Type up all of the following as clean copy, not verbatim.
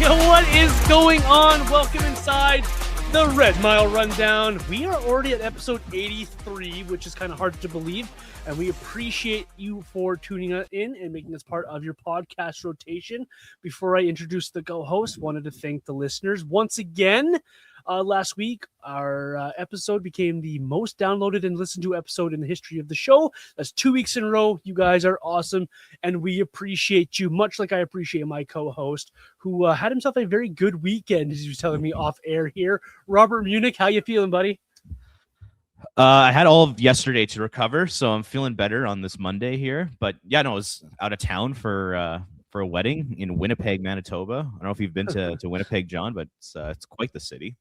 What is going on? Welcome inside the Red Mile Rundown. We are already at episode 83, which is kind of hard to believe, and we appreciate you for tuning in and making us part of your podcast rotation. Before I introduce the co-host, wanted to thank the listeners once again. Last week, our episode became the most downloaded and listened to episode in the history of the show. That's 2 weeks in a row. You guys are awesome, and we appreciate you, much like I appreciate my co-host, who had himself a very good weekend, as he was telling me off air here. Robert Munich, how you feeling, buddy? I had all of yesterday to recover, so I'm feeling better on this Monday here. But yeah, no, I was out of town for a wedding in Winnipeg, Manitoba. I don't know if you've been to Winnipeg, John, but it's quite the city.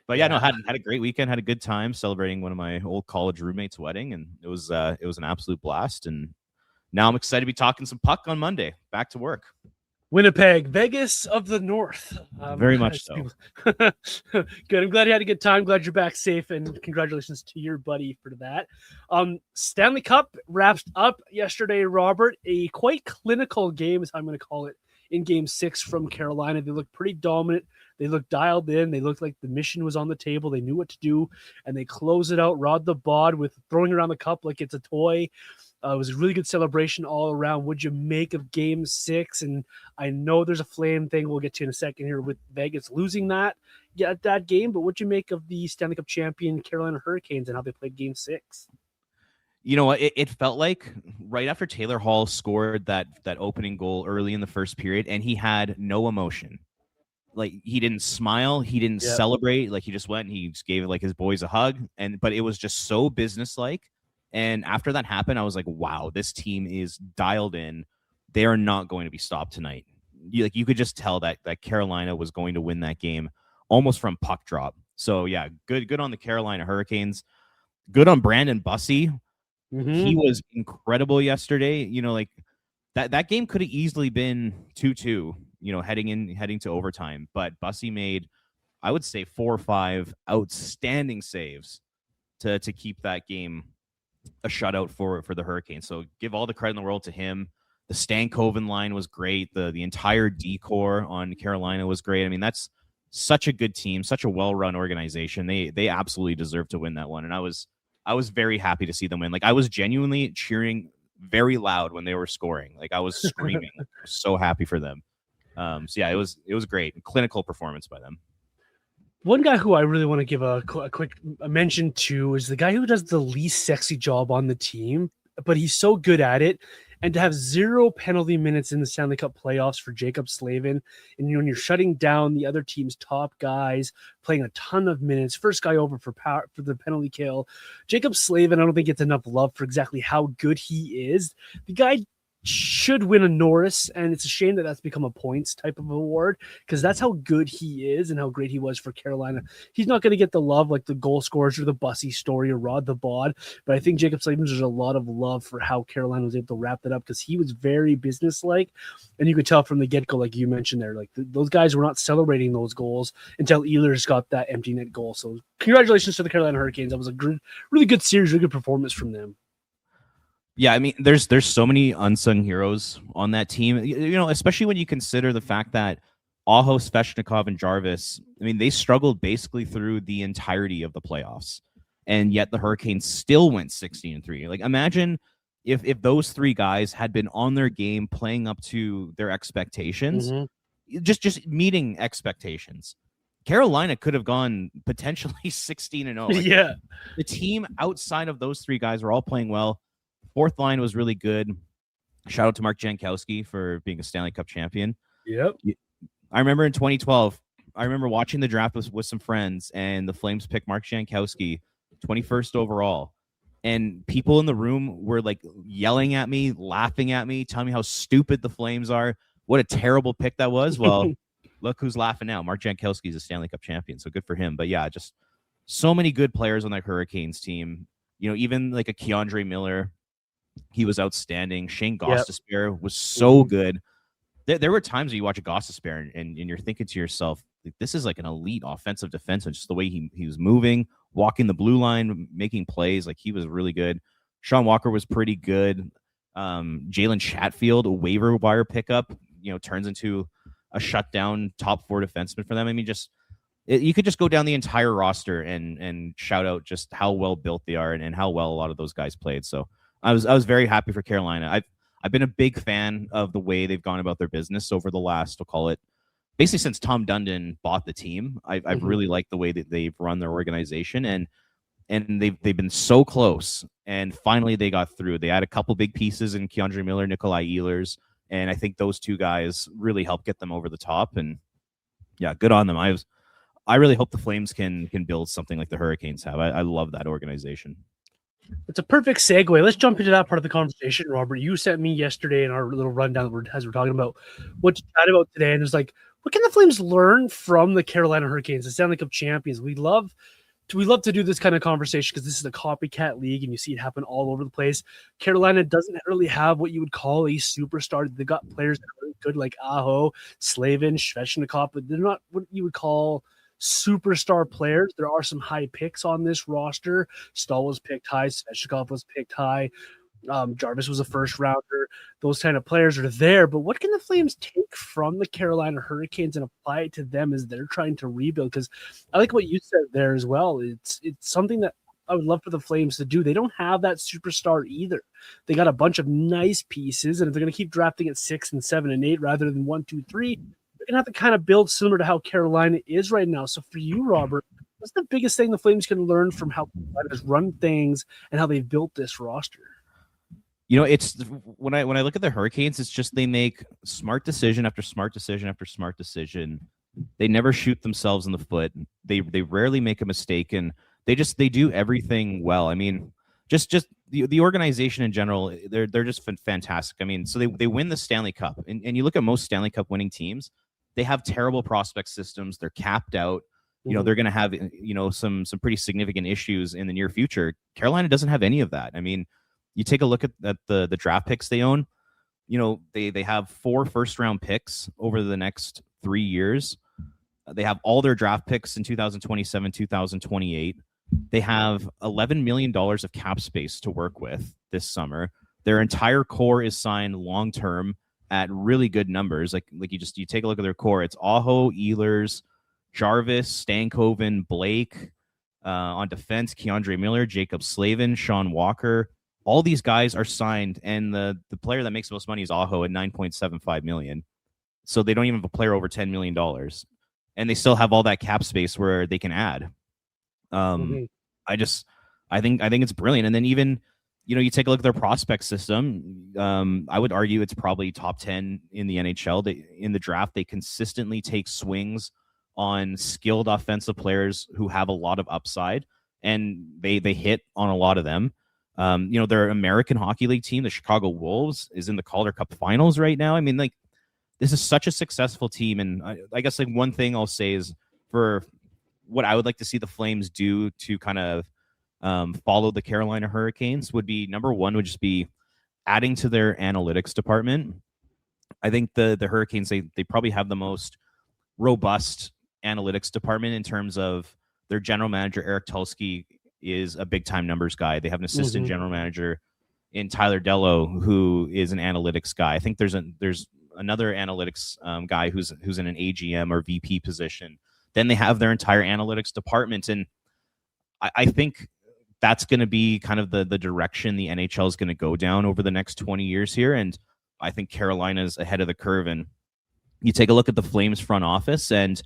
But yeah, no, had a great weekend, had a good time celebrating one of my old college roommates' wedding, and it was an absolute blast. And now I'm excited to be talking some puck on Monday. Back to work. Winnipeg, Vegas of the North. Very much so. Good. I'm glad you had a good time. Glad you're back safe, and congratulations to your buddy for that. Stanley Cup wrapped up yesterday, Robert. A quite clinical game, is how I'm going to call it, in Game 6 from Carolina. They looked pretty dominant. They looked dialed in. They looked like the mission was on the table. They knew what to do, and they close it out. Rod the Bod with throwing around the cup like it's a toy. It was a really good celebration all around. What'd you make of Game 6? And I know there's a flame thing we'll get to in a second here with Vegas losing that game, but what'd you make of the Stanley Cup champion Carolina Hurricanes and how they played Game 6? You know what? It felt like right after Taylor Hall scored that opening goal early in the first period, and he had no emotion. Like, he didn't smile, he didn't celebrate. Like, he just went and he just gave like his boys a hug, but it was just so businesslike. And after that happened, I was like, wow, this team is dialed in. They are not going to be stopped tonight. You could just tell that Carolina was going to win that game almost from puck drop. So yeah, good on the Carolina Hurricanes. Good on Brandon Bussey. Mm-hmm. He was incredible yesterday. You know, like that game could have easily been 2-2, you know, heading to overtime. But Bussey made, I would say, 4 or 5 outstanding saves to keep that game a shutout for the Hurricanes. So give all the credit in the world to him. The Stankoven line was great. The entire D-core on Carolina was great. I mean, that's such a good team, such a well-run organization. They absolutely deserve to win that one. And I was very happy to see them win. Like, I was genuinely cheering very loud when they were scoring. Like, I was screaming. I was so happy for them. So yeah, it was great. Clinical performance by them. One guy who I really want to give a quick mention to is the guy who does the least sexy job on the team, but he's so good at it. And to have 0 penalty minutes in the Stanley Cup playoffs for Jacob Slavin, and when you're shutting down the other team's top guys, playing a ton of minutes, first guy over for the penalty kill, Jacob Slavin, I don't think gets enough love for exactly how good he is. The guy should win a Norris, and it's a shame that that's become a points type of award, because that's how good he is and how great he was for Carolina. He's not going to get the love like the goal scorers or the Bussy story or Rod the Bod, but I think Jacob Slavin deserves a lot of love for how Carolina was able to wrap that up, because he was very businesslike, and you could tell from the get-go, like you mentioned there, like those guys were not celebrating those goals until Ehlers got that empty net goal. So congratulations to the Carolina Hurricanes. That was a really good series, really good performance from them. Yeah, I mean, there's so many unsung heroes on that team, you know, especially when you consider the fact that Aho, Svechnikov, and Jarvis, I mean, they struggled basically through the entirety of the playoffs, and yet the Hurricanes still went 16-3. Like, imagine if those 3 guys had been on their game, playing up to their expectations, just meeting expectations. Carolina could have gone potentially 16-0. Like, yeah, the team outside of those 3 guys were all playing well. Fourth line was really good. Shout out to Mark Jankowski for being a Stanley Cup champion. Yep. I remember in 2012, I remember watching the draft with some friends, and the Flames picked Mark Jankowski, 21st overall. And people in the room were like yelling at me, laughing at me, telling me how stupid the Flames are. What a terrible pick that was. Well, look who's laughing now. Mark Jankowski is a Stanley Cup champion, so good for him. But yeah, just so many good players on that Hurricanes team. You know, even like a Keandre Miller, he was outstanding. Shane Gostisbehere was so good. There were times where you watch a Gostisbehere and you're thinking to yourself, like, this is like an elite offensive defenseman. Just the way he was moving, walking the blue line, making plays. Like, he was really good. Sean Walker was pretty good. Jalen Chatfield, a waiver wire pickup, you know, turns into a shutdown top 4 defenseman for them. I mean, you could just go down the entire roster and shout out just how well built they are and how well a lot of those guys played. So I was very happy for Carolina. I've been a big fan of the way they've gone about their business over the last, we'll call it, basically since Tom Dundon bought the team. I've really liked the way that they've run their organization, and they've been so close, and finally they got through. They had a couple big pieces in Keandre Miller, Nikolai Ehlers, and I think those two guys really helped get them over the top. And yeah, good on them. I really hope the Flames can build something like the Hurricanes have. I love that organization. It's a perfect segue. Let's jump into that part of the conversation, Robert. You sent me yesterday in our little rundown as we're talking about what to chat about today, and it's like, what can the Flames learn from the Carolina Hurricanes, the Stanley Cup champions? We love to do this kind of conversation because this is a copycat league, and you see it happen all over the place. Carolina doesn't really have what you would call a superstar. They've got players that are really good, like Aho, Slavin, Svechnikov, but they're not what you would call superstar players. There are some high picks on this roster. Stahl was picked high. Svechnikov was picked high. Jarvis was a first rounder. Those kind of players are there. But what can the Flames take from the Carolina Hurricanes and apply it to them as they're trying to rebuild? Because I like what you said there as well. It's something that I would love for the Flames to do. They don't have that superstar either. They got a bunch of nice pieces, and if they're going to keep drafting at 6 and 7 and 8 rather than 1, 2, 3, they're going to have to kind of build similar to how Carolina is right now. So for you, Robert, what's the biggest thing the Flames can learn from how Carolina's run things and how they've built this roster? You know, it's when I look at the Hurricanes, it's just they make smart decision after smart decision after smart decision. They never shoot themselves in the foot. They rarely make a mistake, and they do everything well. I mean, just the organization in general, they're just fantastic. I mean, so they win the Stanley Cup, and you look at most Stanley Cup winning teams, they have terrible prospect systems. They're capped out. You know, they're going to have, you know, some pretty significant issues in the near future. Carolina doesn't have any of that. I mean, you take a look at the draft picks they own. You know, they have 4 first-round picks over the next 3 years. They have all their draft picks in 2027, 2028. They have $11 million of cap space to work with this summer. Their entire core is signed long-term at really good numbers. Like you take a look at their core. It's Aho, Ehlers, Jarvis, Stankoven, Blake. On defense, Keandre Miller, Jacob Slavin, Sean Walker. All these guys are signed, and the player that makes the most money is Aho at $9.75 million. So they don't even have a player over $10 million. And they still have all that cap space where they can add. I think it's brilliant. And then even, you know, you take a look at their prospect system. I would argue it's probably top 10 in the NHL. In the draft, they consistently take swings on skilled offensive players who have a lot of upside, and they hit on a lot of them. You know, their American Hockey League team, the Chicago Wolves, is in the Calder Cup finals right now. I mean, like, this is such a successful team. And I guess, like, one thing I'll say is, for what I would like to see the Flames do to kind of follow the Carolina Hurricanes would be, number one, would just be adding to their analytics department. I think the Hurricanes, they probably have the most robust analytics department in terms of their general manager, Eric Tulsky, is a big-time numbers guy. They have an assistant general manager in Tyler Dello, who is an analytics guy. I think there's another analytics guy who's in an AGM or VP position. Then they have their entire analytics department, and I think that's going to be kind of the direction the NHL is going to go down over the next 20 years here, and I think Carolina's ahead of the curve. And you take a look at the Flames front office, and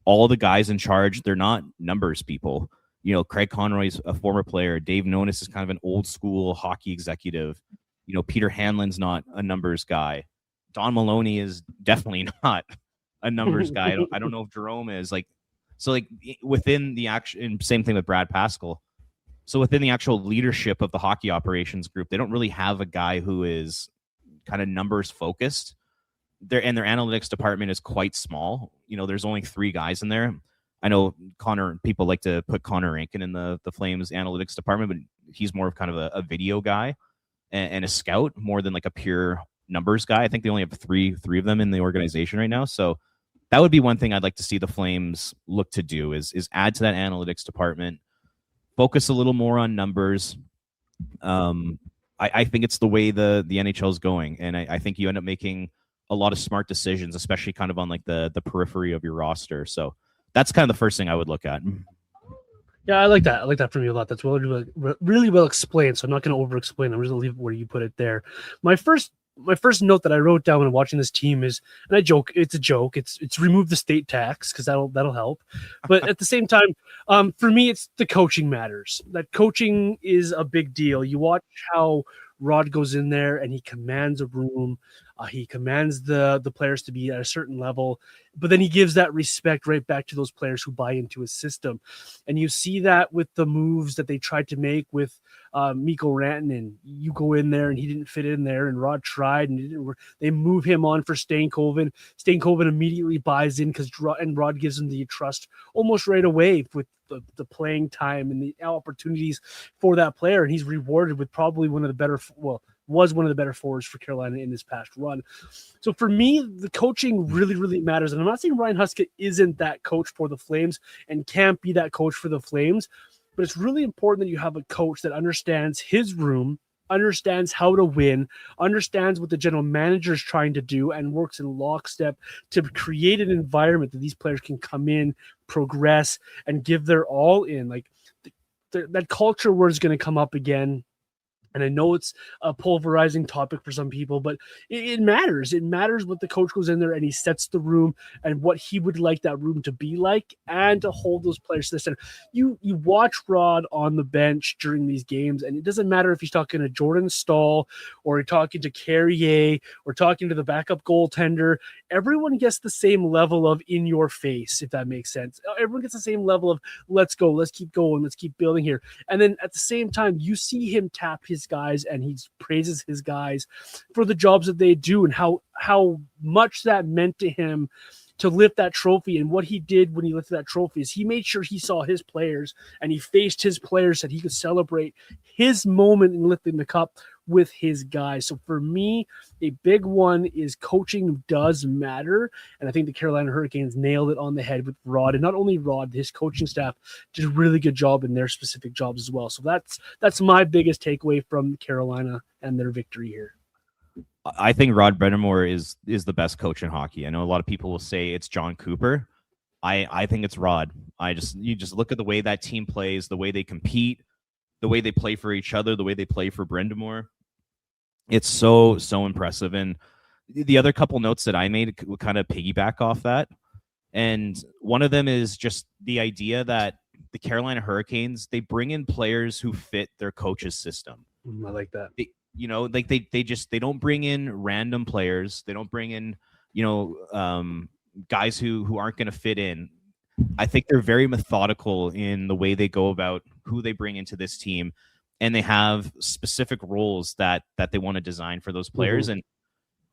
all the guys in charge, they're not numbers people. You know, Craig Conroy's a former player. Dave Nonis is kind of an old school hockey executive. You know, Peter Hanlon's not a numbers guy. Don Maloney is definitely not a numbers guy. I don't know if Jerome is. Within the action, same thing with Brad Pascal. So within the actual leadership of the hockey operations group, they don't really have a guy who is kind of numbers focused. Their analytics department is quite small. You know, there's only 3 guys in there. I know people like to put Connor Rankin in the Flames analytics department, but he's more of kind of a video guy and a scout more than like a pure numbers guy. I think they only have three of them in the organization right now. So that would be one thing I'd like to see the Flames look to do is add to that analytics department, focus a little more on numbers. I think it's the way the NHL is going, and I think you end up making a lot of smart decisions, especially kind of on like the periphery of your roster. So that's kind of the first thing I would look at. Yeah, I like that. I like that from you a lot. That's really well explained. So I'm not going to over explain. I'm just going to leave it where you put it there. My first note that I wrote down when watching this team is, and I joke, it's a joke. It's remove the state tax because that'll help. But at the same time, for me, it's the coaching matters. That coaching is a big deal. You watch how Rod goes in there and he commands a room. He commands the players to be at a certain level, but then he gives that respect right back to those players who buy into his system. And you see that with the moves that they tried to make with Mikko Rantanen. You go in there and he didn't fit in there, and Rod tried and it didn't work. They move him on for Stankoven. Stankoven immediately buys in because Rod gives him the trust almost right away with the playing time and the opportunities for that player. And he's rewarded with probably was one of the better forwards for Carolina in this past run. So for me, the coaching really, really matters. And I'm not saying Ryan Huska isn't that coach for the Flames and can't be that coach for the Flames, but it's really important that you have a coach that understands his room, understands how to win, understands what the general manager is trying to do, and works in lockstep to create an environment that these players can come in, progress, and give their all in. Like that culture word is going to come up again. And I know it's a pulverizing topic for some people, but it matters. It matters what the coach goes in there and he sets the room and what he would like that room to be like, and to hold those players to the center. You watch Rod on the bench during these games, and it doesn't matter if he's talking to Jordan Stahl or you're talking to Carrier or talking to the backup goaltender. Everyone gets the same level of in your face, if that makes sense. Everyone gets the same level of let's go, let's keep going, let's keep building here. And then at the same time, you see him tap his guys and he praises his guys for the jobs that they do and how much that meant to him to lift that trophy. And what he did when he lifted that trophy is he made sure he saw his players and he faced his players so that he could celebrate his moment in lifting the cup with his guys. So for me, a big one is coaching does matter. And I think the Carolina Hurricanes nailed it on the head with Rod. And not only Rod, his coaching staff did a really good job in their specific jobs as well. So that's my biggest takeaway from Carolina and their victory here. I think Rod Brind'Amour is the best coach in hockey. I know a lot of people will say it's John Cooper. I think it's Rod. You just look at the way that team plays, the way they compete, the way they play for each other, the way they play for Brind'Amour. It's so impressive. And the other couple notes that I made would kind of piggyback off that. And one of them is just the idea that the Carolina Hurricanes, they bring in players who fit their coach's system. I like that. They don't bring in random players. They don't bring in, guys who aren't going to fit in. I think they're very methodical in the way they go about who they bring into this team. And they have specific roles that they want to design for those players. Mm-hmm. And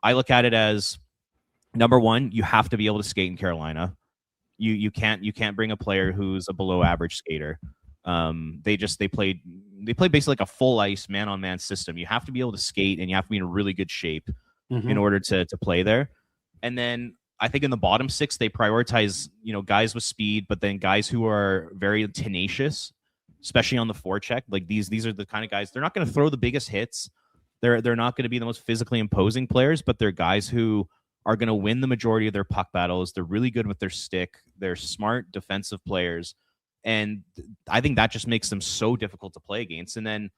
I look at it as, number one, you have to be able to skate in Carolina. You can't bring a player who's a below average skater. They play basically like a full ice man-on-man system. You have to be able to skate and you have to be in really good shape in order to play there. And then I think in the bottom six, they prioritize, guys with speed, but then guys who are very tenacious, especially on the forecheck. Like these are the kind of guys, they're not going to throw the biggest hits. They're not going to be the most physically imposing players, but they're guys who are going to win the majority of their puck battles. They're really good with their stick. They're smart defensive players. And I think that just makes them so difficult to play against. And then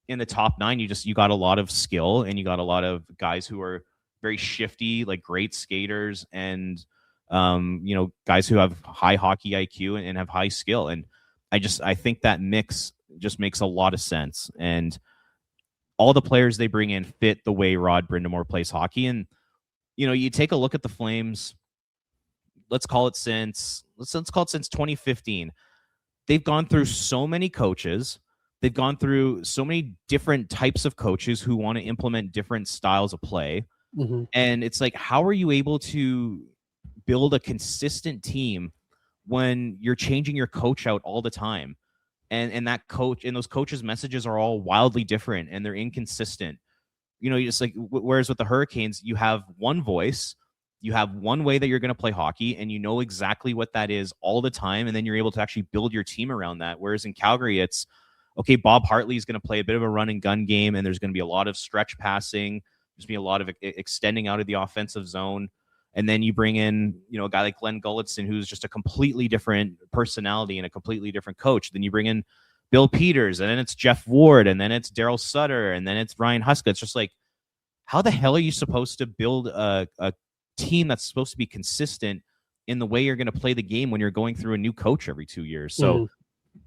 in the top nine, you got a lot of skill and you got a lot of guys who are very shifty, like great skaters and, guys who have high hockey IQ and have high skill. And I think that mix just makes a lot of sense. And all the players they bring in fit the way Rod Brind'Amour plays hockey. And, you take a look at the Flames, let's call it since 2015. They've gone through so many coaches. They've gone through so many different types of coaches who want to implement different styles of play. Mm-hmm. And it's like, how are you able to build a consistent team when you're changing your coach out all the time? And that coach and those coaches' messages are all wildly different and they're inconsistent. You just like, whereas with the Hurricanes, you have one voice, you have one way that you're going to play hockey, and you know exactly what that is all the time. And then you're able to actually build your team around that. Whereas in Calgary, it's, okay, Bob Hartley is going to play a bit of a run and gun game, and there's going to be a lot of stretch passing. There's be a lot of extending out of the offensive zone. And then you bring in, a guy like Glenn Gulletson, who's just a completely different personality and a completely different coach. Then you bring in Bill Peters, and then it's Jeff Ward, and then it's Daryl Sutter, and then it's Ryan Huska. It's just like, how the hell are you supposed to build a team that's supposed to be consistent in the way you're going to play the game when you're going through a new coach every 2 years? So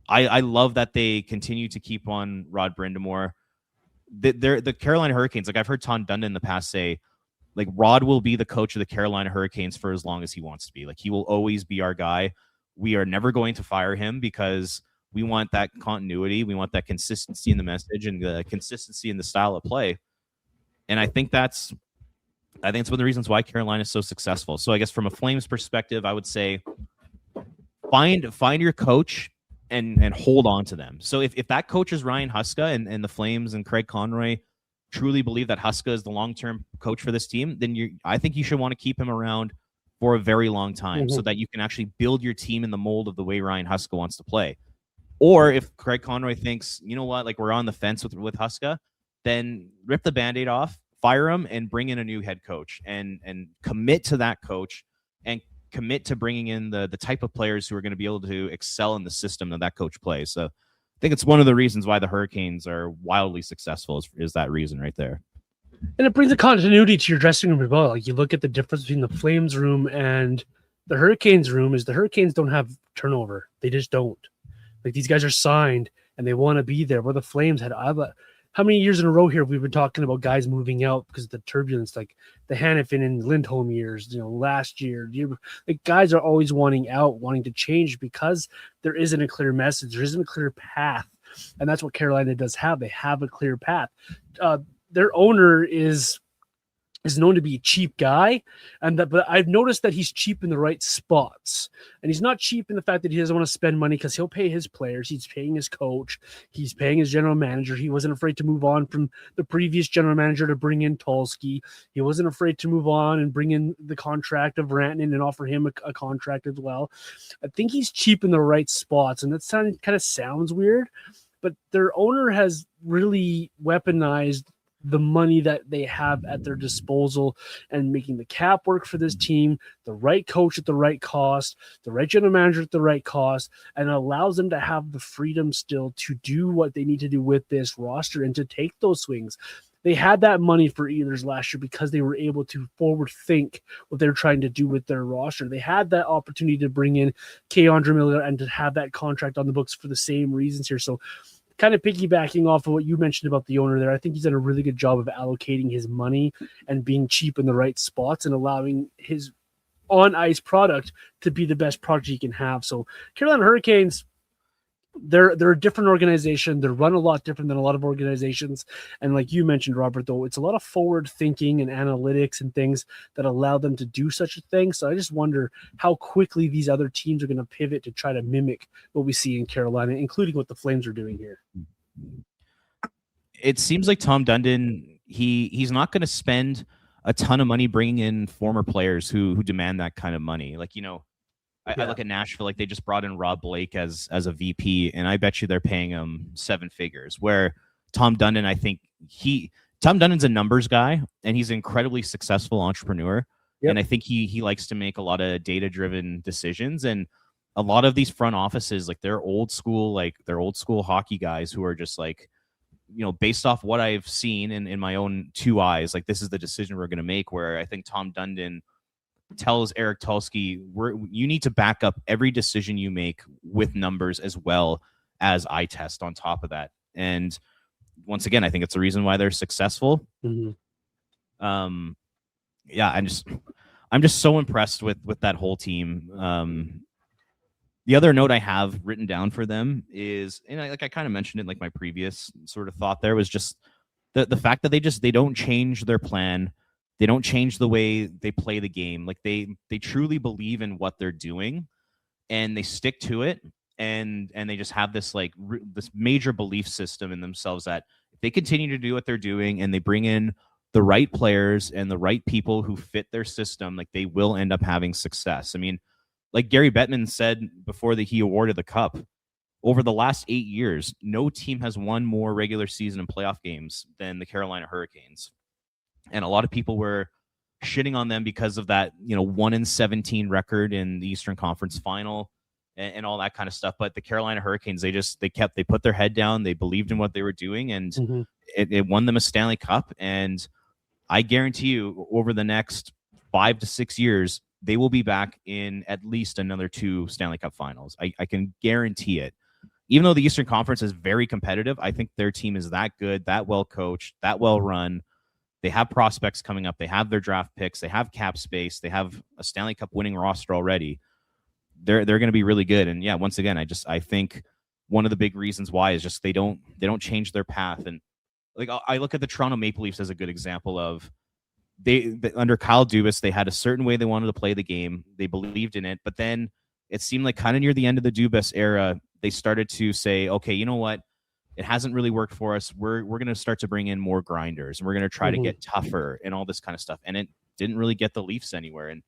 I love that they continue to keep on Rod Brindamore. The Carolina Hurricanes, like I've heard Tom Dundon in the past say, like, Rod will be the coach of the Carolina Hurricanes for as long as he wants to be. Like, he will always be our guy. We are never going to fire him because we want that continuity. We want that consistency in the message and the consistency in the style of play. And I think it's one of the reasons why Carolina is so successful. So I guess from a Flames perspective, I would say find your coach and hold on to them. So if that coach is Ryan Huska and the Flames and Craig Conroy truly believe that Huska is the long-term coach for this team, then I think you should want to keep him around for a very long time so that you can actually build your team in the mold of the way Ryan Huska wants to play. Or if Craig Conroy thinks, you know what, like we're on the fence with Huska, then rip the Band-Aid off, fire him, and bring in a new head coach and commit to that coach and commit to bringing in the type of players who are going to be able to excel in the system that coach plays. So I think it's one of the reasons why the Hurricanes are wildly successful is that reason right there. And it brings a continuity to your dressing room as well. Like, you look at the difference between the Flames room and the Hurricanes room is the Hurricanes don't have turnover. They just don't. Like, these guys are signed and they want to be there. Where the Flames had, how many years in a row here we've been talking about guys moving out because of the turbulence, like the Hanifin and Lindholm years, last year. Like, guys are always wanting out, wanting to change because there isn't a clear message. There isn't a clear path. And that's what Carolina does have. They have a clear path. Their owner is known to be a cheap guy, but I've noticed that he's cheap in the right spots. And he's not cheap in the fact that he doesn't want to spend money because he'll pay his players. He's paying his coach. He's paying his general manager. He wasn't afraid to move on from the previous general manager to bring in Tulski. He wasn't afraid to move on and bring in the contract of Rantanen and offer him a contract as well. I think he's cheap in the right spots, and that kind of sounds weird, but their owner has really weaponized the money that they have at their disposal and making the cap work for this team, the right coach at the right cost, the right general manager at the right cost, and it allows them to have the freedom still to do what they need to do with this roster and to take those swings. They had that money for Ehlers last year because they were able to forward think what they're trying to do with their roster. They had that opportunity to bring in K'Andre Miller and to have that contract on the books for the same reasons here. So kind of piggybacking off of what you mentioned about the owner there, I think he's done a really good job of allocating his money and being cheap in the right spots and allowing his on-ice product to be the best product he can have. So Carolina Hurricanes, they're a different organization. They're run a lot different than a lot of organizations. And like you mentioned, Robert, though, it's a lot of forward thinking and analytics and things that allow them to do such a thing. So I just wonder how quickly these other teams are going to pivot to try to mimic what we see in Carolina, including what the Flames are doing here. It seems like Tom Dundon, he's not going to spend a ton of money bringing in former players who demand that kind of money. Like, I look at Nashville, like they just brought in Rob Blake as a VP, and I bet you they're paying him 7 figures. Where Tom Dundon, I think Tom Dundon's a numbers guy, and he's an incredibly successful entrepreneur. Yep. And I think he likes to make a lot of data-driven decisions. And a lot of these front offices, like they're old school hockey guys who are just like, based off what I've seen in my own 2 eyes, like this is the decision we're going to make. Where I think Tom Dundon tells Eric Tulski, you need to back up every decision you make with numbers as well as eye test on top of that. And once again, I think it's the reason why they're successful. Mm-hmm. I'm just so impressed with that whole team. The other note I have written down for them is, and I kind of mentioned it, like my previous sort of thought there was just the fact that they don't change their plan. They don't change the way they play the game. Like they truly believe in what they're doing, and they stick to it. And they just have this this major belief system in themselves that if they continue to do what they're doing and they bring in the right players and the right people who fit their system, like they will end up having success. I mean, like Gary Bettman said before that he awarded the cup, over the last 8 years, no team has won more regular season and playoff games than the Carolina Hurricanes. and a lot of people were shitting on them because of that, 1-17 record in the Eastern Conference Final and all that kind of stuff. But the Carolina Hurricanes, they put their head down, they believed in what they were doing, and it won them a Stanley Cup. And I guarantee you, over the next 5 to 6 years, they will be back in at least another 2 Stanley Cup Finals. I can guarantee it. Even though the Eastern Conference is very competitive, I think their team is that good, that well coached, that well run. They have prospects coming up. They have their draft picks. They have cap space. They have a Stanley Cup winning roster already. They're going to be really good. And yeah, once again, I think one of the big reasons why is just they don't change their path. And like I look at the Toronto Maple Leafs as a good example of they under Kyle Dubas, they had a certain way they wanted to play the game. They believed in it, but then it seemed like kind of near the end of the Dubas era, they started to say, okay, you know what? It hasn't really worked for us. We're going to start to bring in more grinders, and we're going to try to get tougher and all this kind of stuff. And it didn't really get the Leafs anywhere. And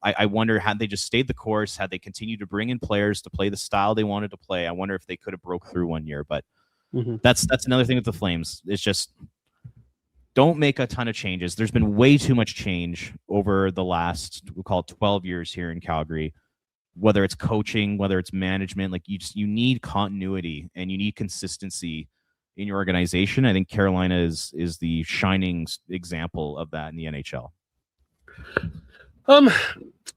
I wonder, had they just stayed the course, had they continued to bring in players to play the style they wanted to play, I wonder if they could have broke through one year. But that's another thing with the Flames. It's just don't make a ton of changes. There's been way too much change over the last, we'll call it 12 years here in Calgary, whether it's coaching, whether it's management. Like you need continuity and you need consistency in your organization. I think Carolina is the shining example of that in the NHL.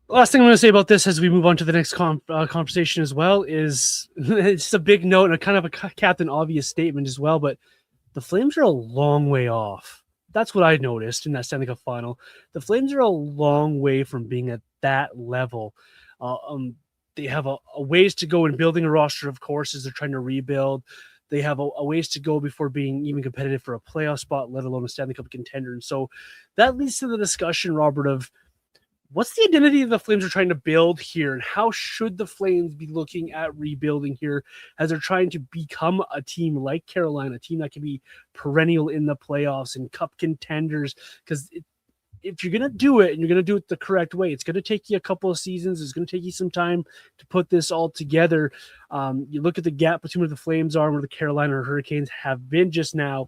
Last thing I'm going to say about this as we move on to the next conversation as well is it's a big note and a kind of a Captain Obvious statement as well, but the Flames are a long way off. That's what I noticed in that Stanley Cup final. The Flames are a long way from being at that level. They have a ways to go in building a roster, of course, as they're trying to rebuild. They have a ways to go before being even competitive for a playoff spot, let alone a Stanley Cup contender. And so that leads to the discussion, Robert, of what's the identity the Flames are trying to build here, and how should the Flames be looking at rebuilding here as they're trying to become a team like Carolina, a team that can be perennial in the playoffs and cup contenders? Because if you're going to do it and you're going to do it the correct way, it's going to take you a couple of seasons. It's going to take you some time to put this all together. You look at the gap between where the Flames are and where the Carolina Hurricanes have been just now.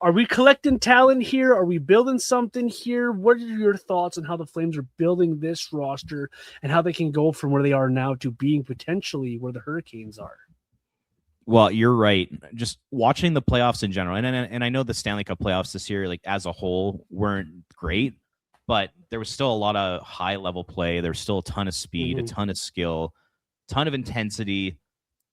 Are we collecting talent here? Are we building something here? What are your thoughts on how the Flames are building this roster and how they can go from where they are now to being potentially where the Hurricanes are? Well, you're right. Just watching the playoffs in general, and I know the Stanley Cup playoffs this year, like as a whole, weren't great, but there was still a lot of high level play. There was still a ton of speed, a ton of skill, ton of intensity.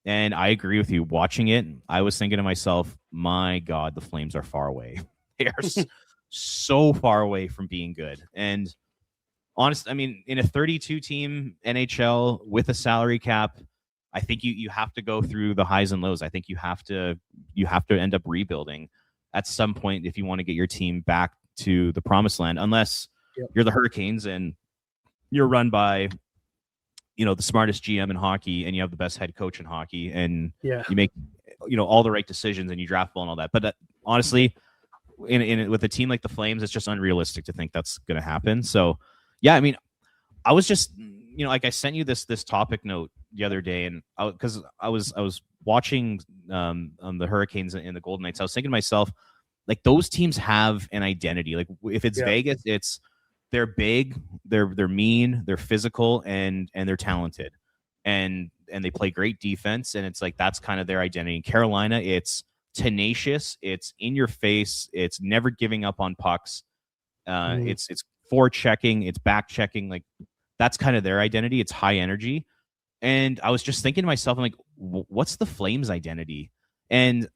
And I agree with you. Watching it, I was thinking to myself, my God, the Flames are far away. They are so far away from being good. And honestly, I mean, in a 32-team NHL with a salary cap, I think you have to go through the highs and lows. I think you have to end up rebuilding at some point if you want to get your team back to the promised land, unless you're the Hurricanes and you're run by the smartest GM in hockey and you have the best head coach in hockey and you make all the right decisions and you draft well and all that. But honestly, with a team like the Flames, it's just unrealistic to think that's going to happen. So yeah, I mean, I was just like I sent you this topic note the other day, and because I was watching the Hurricanes and the Golden Knights, I was thinking to myself, like, those teams have an identity. Like if it's Vegas, it's they're big, they're mean, they're physical, and they're talented, and they play great defense, and it's like that's kind of their identity. In Carolina, it's tenacious, it's in your face, it's never giving up on pucks, it's forechecking, it's back checking, like that's kind of their identity. It's high energy. And I was just thinking to myself, I'm like, what's the Flames' identity? And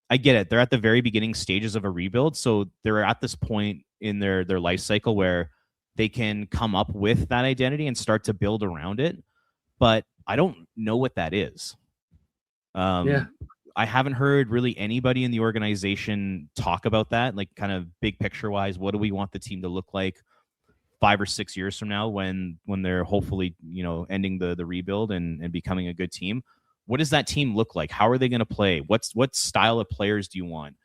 I get it. They're at the very beginning stages of a rebuild. So they're at this point in their life cycle where they can come up with that identity and start to build around it. But I don't know what that is. I haven't heard really anybody in the organization talk about that, like kind of big picture wise. What do we want the team to look like 5 or 6 years from now when they're hopefully, ending the rebuild and becoming a good team? What does that team look like? How are they going to play? What style of players do you want?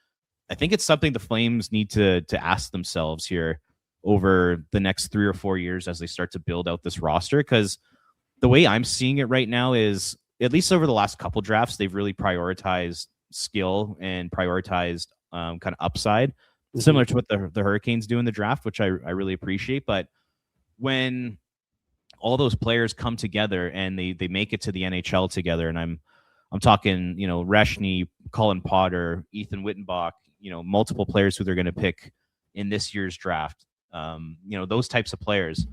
I think it's something the Flames need to ask themselves here over the next 3 or 4 years as they start to build out this roster. Because the way I'm seeing it right now is, at least over the last couple drafts, they've really prioritized skill and prioritized kind of upside. similar to what the Hurricanes do in the draft, which I really appreciate. But when all those players come together and they make it to the NHL together, and I'm talking, Reshny, Colin Potter, Ethan Wittenbach, multiple players who they're going to pick in this year's draft. Those types of players.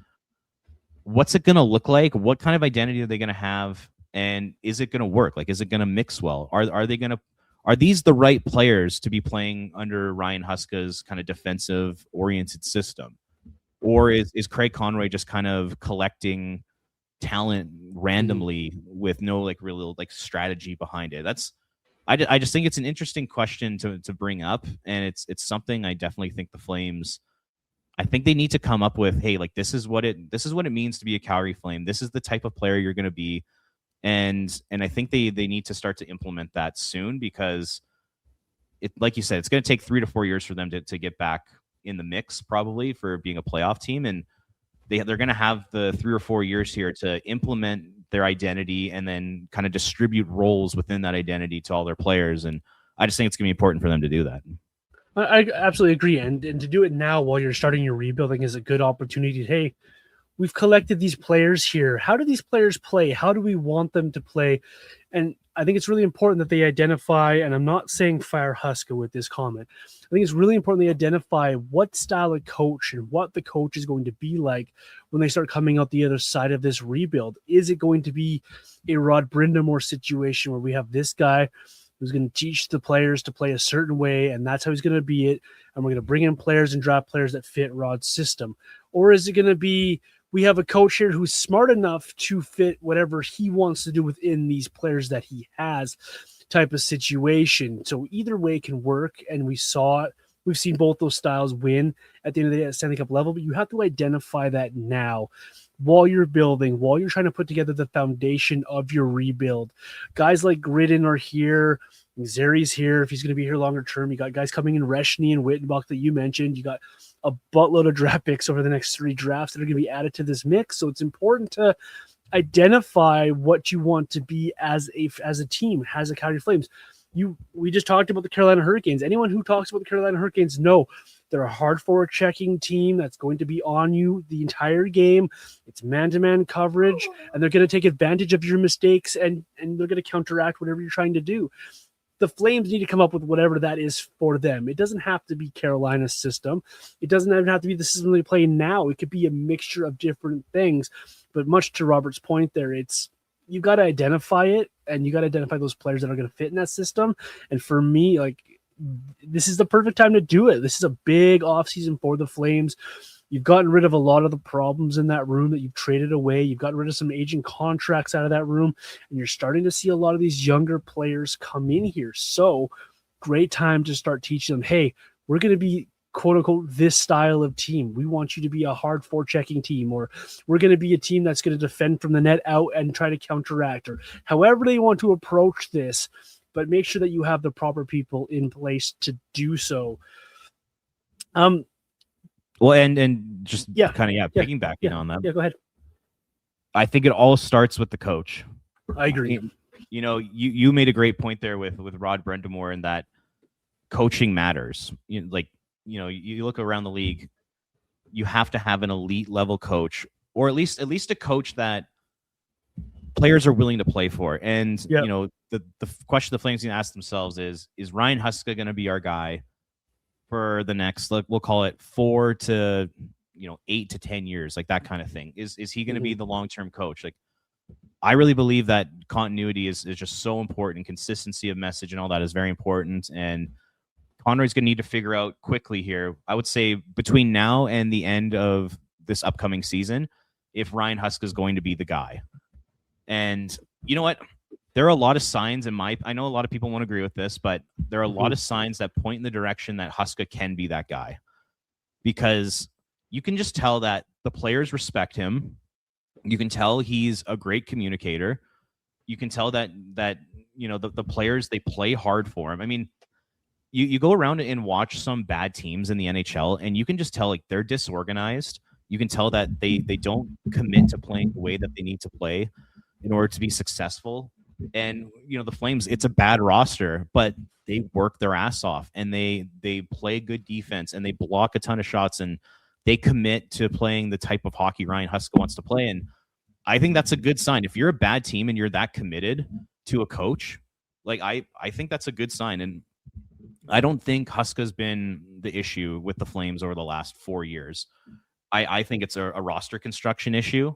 What's it going to look like? What kind of identity are they going to have? And is it going to work? Like, is it going to mix well? Are these the right players to be playing under Ryan Huska's kind of defensive oriented system? Or is Craig Conroy just kind of collecting talent randomly with no real strategy behind it? I just think it's an interesting question to bring up, and it's something I definitely think the Flames, I think they need to come up with, hey, this is what it means to be a Calgary Flame. This is the type of player you're going to be. And I think they need to start to implement that soon, because like you said, it's going to take 3 to 4 years for them to get back in the mix, probably, for being a playoff team. And they're going to have the 3 or 4 years here to implement their identity and then kind of distribute roles within that identity to all their players. And I just think it's going to be important for them to do that. I absolutely agree. And to do it now while you're starting your rebuilding is a good opportunity. Hey, we've collected these players here. How do these players play? How do we want them to play? And I think it's really important that they identify, and I'm not saying fire Huska with this comment. I think it's really important they identify what style of coach and what the coach is going to be like when they start coming out the other side of this rebuild. Is it going to be a Rod Brindamore situation where we have this guy who's going to teach the players to play a certain way, and that's how he's going to be it, and we're going to bring in players and draft players that fit Rod's system? Or is it going to be, we have a coach here who's smart enough to fit whatever he wants to do within these players that he has, type of situation? So either way can work, and we've seen both those styles win at the end of the day at Stanley Cup level, but you have to identify that now while you're building, while you're trying to put together the foundation of your rebuild. Guys like Gridden are here. Zeri's here if he's going to be here longer term. You got guys coming in, Reshny and Wittenbach that you mentioned. You got a buttload of draft picks over the next 3 drafts that are going to be added to this mix. So it's important to identify what you want to be as a team, as a Calgary Flames. We just talked about the Carolina Hurricanes. Anyone who talks about the Carolina Hurricanes know they're a hard forward checking team that's going to be on you the entire game. It's man-to-man coverage, and they're going to take advantage of your mistakes, and they're going to counteract whatever you're trying to do. The Flames need to come up with whatever that is for them. It doesn't have to be Carolina's system. It doesn't even have to be the system they play now. It could be a mixture of different things. But much to Robert's point there, you got to identify it, and you got to identify those players that are going to fit in that system. And for me, this is the perfect time to do it. This is a big offseason for the Flames. You've gotten rid of a lot of the problems in that room that you've traded away. You've gotten rid of some aging contracts out of that room, and you're starting to see a lot of these younger players come in here. So great time to start teaching them, hey, we're going to be quote unquote this style of team. We want you to be a hard forechecking team, or we're going to be a team that's going to defend from the net out and try to counteract, or however they want to approach this, but make sure that you have the proper people in place to do so. Well, and just piggybacking on that. Yeah, go ahead. I think it all starts with the coach. I agree. You made a great point there with Rod Brindamore, and that coaching matters. You look around the league, you have to have an elite level coach, or at least a coach that players are willing to play for. And the question the Flames need to ask themselves is Ryan Huska going to be our guy for the next, we'll call it 4 to 8 to 10 years, like that kind of thing? Is he going to be the long-term coach? I really believe that continuity is just so important. Consistency of message and all that is very important. And Conroy's going to need to figure out quickly here, I would say between now and the end of this upcoming season, if Ryan Huska is going to be the guy. And you know what? There are a lot of signs I know a lot of people won't agree with this, but there are a lot of signs that point in the direction that Huska can be that guy, because you can just tell that the players respect him. You can tell he's a great communicator. You can tell that the players, they play hard for him. I mean, you go around and watch some bad teams in the NHL, and you can just tell they're disorganized. You can tell that they don't commit to playing the way that they need to play in order to be successful. And the Flames, it's a bad roster, but they work their ass off, and they play good defense, and they block a ton of shots, and they commit to playing the type of hockey Ryan Huska wants to play. And I think that's a good sign. If you're a bad team and you're that committed to a coach, like I think that's a good sign. And I don't think Huska's been the issue with the Flames over the last 4 years. I think it's a roster construction issue.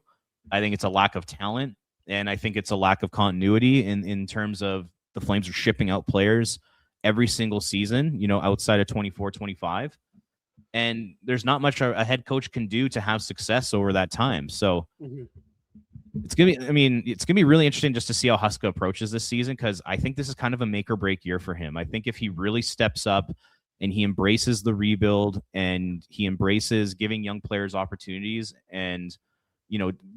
I think it's a lack of talent, and I think it's a lack of continuity in terms of the Flames are shipping out players every single season, outside of 24-25. And there's not much a head coach can do to have success over that time. So it's gonna be really interesting just to see how Huska approaches this season, because I think this is kind of a make or break year for him. I think if he really steps up and he embraces the rebuild and he embraces giving young players opportunities and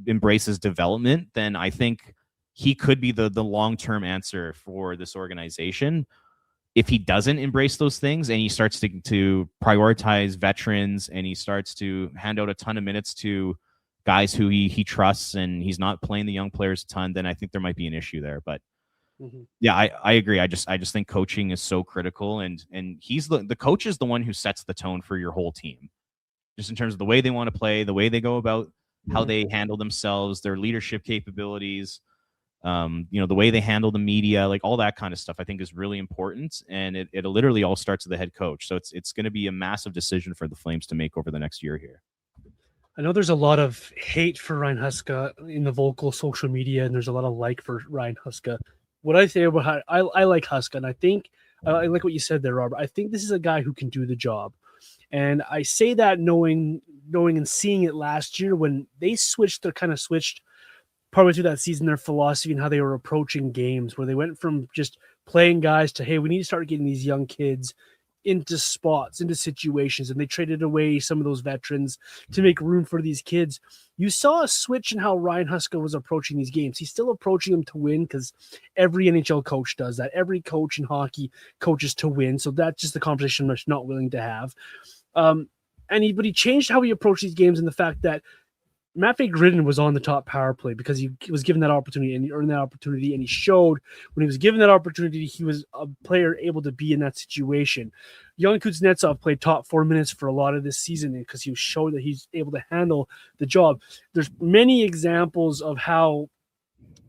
embraces development, then I think he could be the long-term answer for this organization. If he doesn't embrace those things and he starts to prioritize veterans and he starts to hand out a ton of minutes to guys who he trusts and he's not playing the young players a ton, then I think there might be an issue there. But yeah, I agree. I just think coaching is so critical, and he's the coach is the one who sets the tone for your whole team, just in terms of the way they want to play, the way they go about how they handle themselves, their leadership capabilities, the way they handle the media, like all that kind of stuff, I think is really important. And it literally all starts with the head coach. So it's going to be a massive decision for the Flames to make over the next year here. I know there's a lot of hate for Ryan Huska in the vocal social media, and there's a lot of like for Ryan Huska. What I say about I like Huska, and I think I like what you said there, Robert. I think this is a guy who can do the job. And I say that knowing and seeing it last year when they switched partway through that season, their philosophy and how they were approaching games, where they went from just playing guys to, hey, we need to start getting these young kids into spots, into situations, and they traded away some of those veterans to make room for these kids. You saw a switch in how Ryan Huska was approaching these games. He's still approaching them to win, because every NHL coach does that. Every coach in hockey coaches to win. So that's just the conversation I'm not willing to have. But he changed how he approached these games, and the fact that Matvei Gridin was on the top power play because he was given that opportunity and he earned that opportunity, and he showed when he was given that opportunity he was a player able to be in that situation. Young Kuznetsov played top 4 minutes for a lot of this season because he showed that he's able to handle the job. There's many examples of how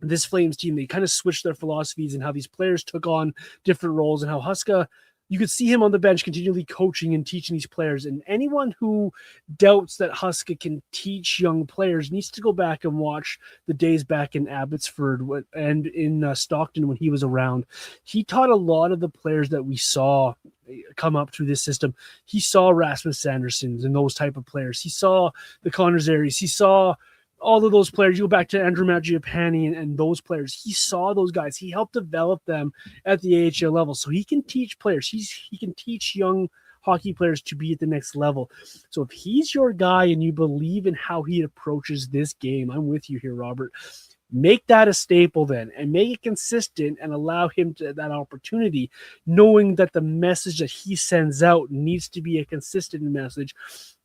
this Flames team, they kind of switched their philosophies and how these players took on different roles, and how Huska, you could see him on the bench continually coaching and teaching these players. And anyone who doubts that Huska can teach young players needs to go back and watch the days back in Abbotsford and in Stockton when he was around. He taught a lot of the players that we saw come up through this system. He saw Rasmus Sandersons and those type of players. He saw the Connor Zaries. He saw all of those players. You go back to Andrew Mangiapane and those players. He saw those guys. He helped develop them at the AHL level. So he can teach players. He can teach young hockey players to be at the next level. So if he's your guy and you believe in how he approaches this game, I'm with you here, Robert. Make that a staple then, and make it consistent, and allow him that opportunity, knowing that the message that he sends out needs to be a consistent message,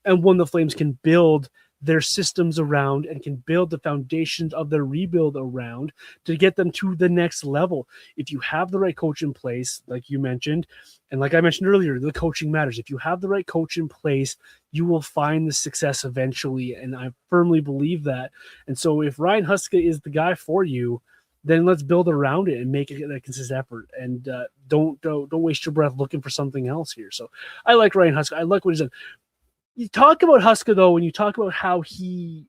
and one the Flames can build their systems around and can build the foundations of their rebuild around to get them to the next level. If you have the right coach in place, like you mentioned, and like I mentioned earlier, the coaching matters. If you have the right coach in place, you will find the success eventually, and I firmly believe that. And so if Ryan Huska is the guy for you, then let's build around it and make it a consistent effort. And don't waste your breath looking for something else here. So I like Ryan Huska. I like what he's done. You talk about Huska, though, when you talk about how he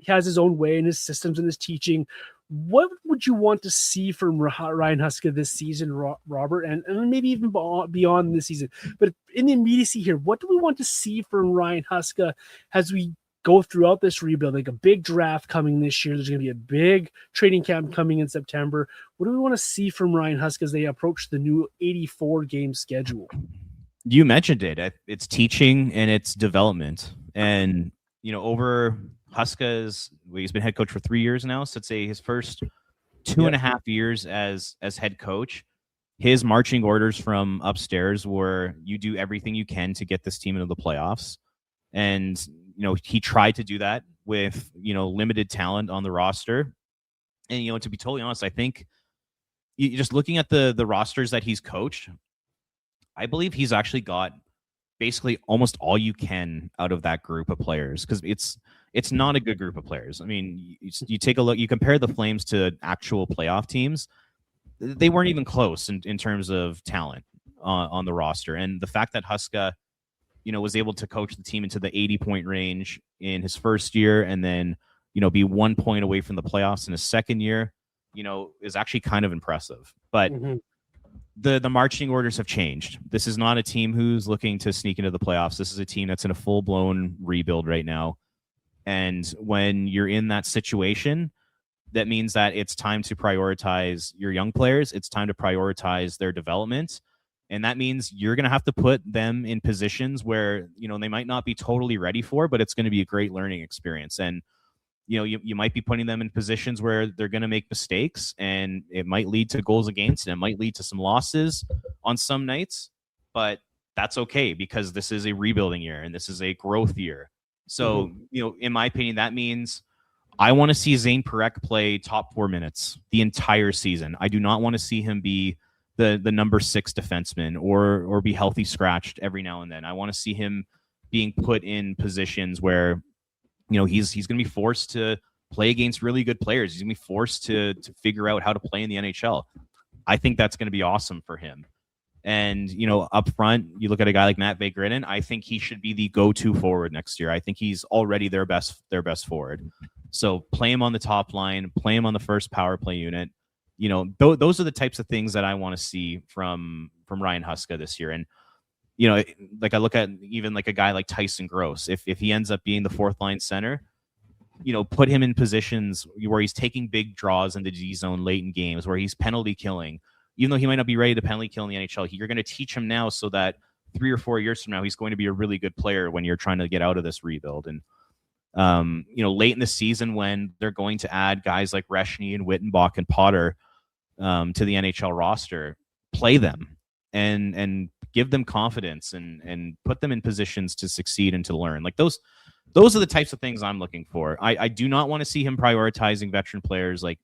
has his own way and his systems and his teaching, what would you want to see from Ryan Huska this season, Robert, and maybe even beyond this season? But in the immediacy here, what do we want to see from Ryan Huska as we go throughout this rebuild? Like a big draft coming this year. There's going to be a big training camp coming in September. What do we want to see from Ryan Huska as they approach the new 84-game schedule? You mentioned it. It's teaching and it's development. And, over Huska's, he's been head coach for 3 years now. So I'd say his first 2.5 years as head coach, his marching orders from upstairs were, you do everything you can to get this team into the playoffs. And, he tried to do that with, limited talent on the roster. And, to be totally honest, I think just looking at the rosters that he's coached, I believe he's actually got basically almost all you can out of that group of players, because it's not a good group of players. I mean, you take a look, you compare the Flames to actual playoff teams, they weren't even close in terms of talent on the roster. And the fact that Huska, was able to coach the team into the 80-point range in his first year, and then, be 1 point away from the playoffs in his second year, is actually kind of impressive. But the marching orders have changed. This is not a team who's looking to sneak into the playoffs. This is a team that's in a full-blown rebuild right now. And when you're in that situation, that means that it's time to prioritize your young players. It's time to prioritize their development. And that means you're going to have to put them in positions where, they might not be totally ready for, but it's going to be a great learning experience. And, you might be putting them in positions where they're going to make mistakes, and it might lead to goals against, and it might lead to some losses on some nights, but that's okay, because this is a rebuilding year and this is a growth year. So, in my opinion, that means I want to see Zane Parekh play top 4 minutes the entire season. I do not want to see him be the number 6 defenseman or be healthy scratched every now and then. I want to see him being put in positions where, he's going to be forced to play against really good players. He's going to be forced to figure out how to play in the NHL. I think that's going to be awesome for him. And, up front, you look at a guy like Matt Vegrinnen, I think he should be the go-to forward next year. I think he's already their best forward. So play him on the top line, play him on the first power play unit. Those are the types of things that I want to see from Ryan Huska this year. And, like I look at even like a guy like Tyson Gross, if he ends up being the fourth line center, put him in positions where he's taking big draws into D zone late in games, where he's penalty killing. Even though he might not be ready to penalty kill in the NHL, you're going to teach him now so that 3 or 4 years from now, he's going to be a really good player when you're trying to get out of this rebuild. And, late in the season, when they're going to add guys like Reshny and Wittenbach and Potter to the NHL roster, play them and give them confidence and put them in positions to succeed and to learn. Like those are the types of things I'm looking for. I do not want to see him prioritizing veteran players like,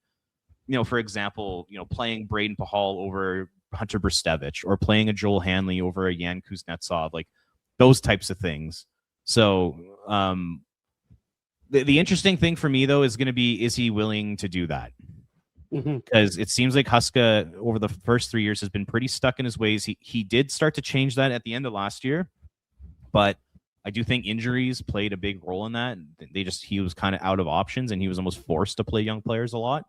for example, playing Braden Pahal over Hunter Brstevich, or playing a Joel Hanley over a Yan Kuznetsov, like those types of things. So the interesting thing for me, though, is going to be, is he willing to do that? Because it seems like Huska over the first 3 years has been pretty stuck in his ways. He did start to change that at the end of last year, but I do think injuries played a big role in that. He was kind of out of options, and he was almost forced to play young players a lot.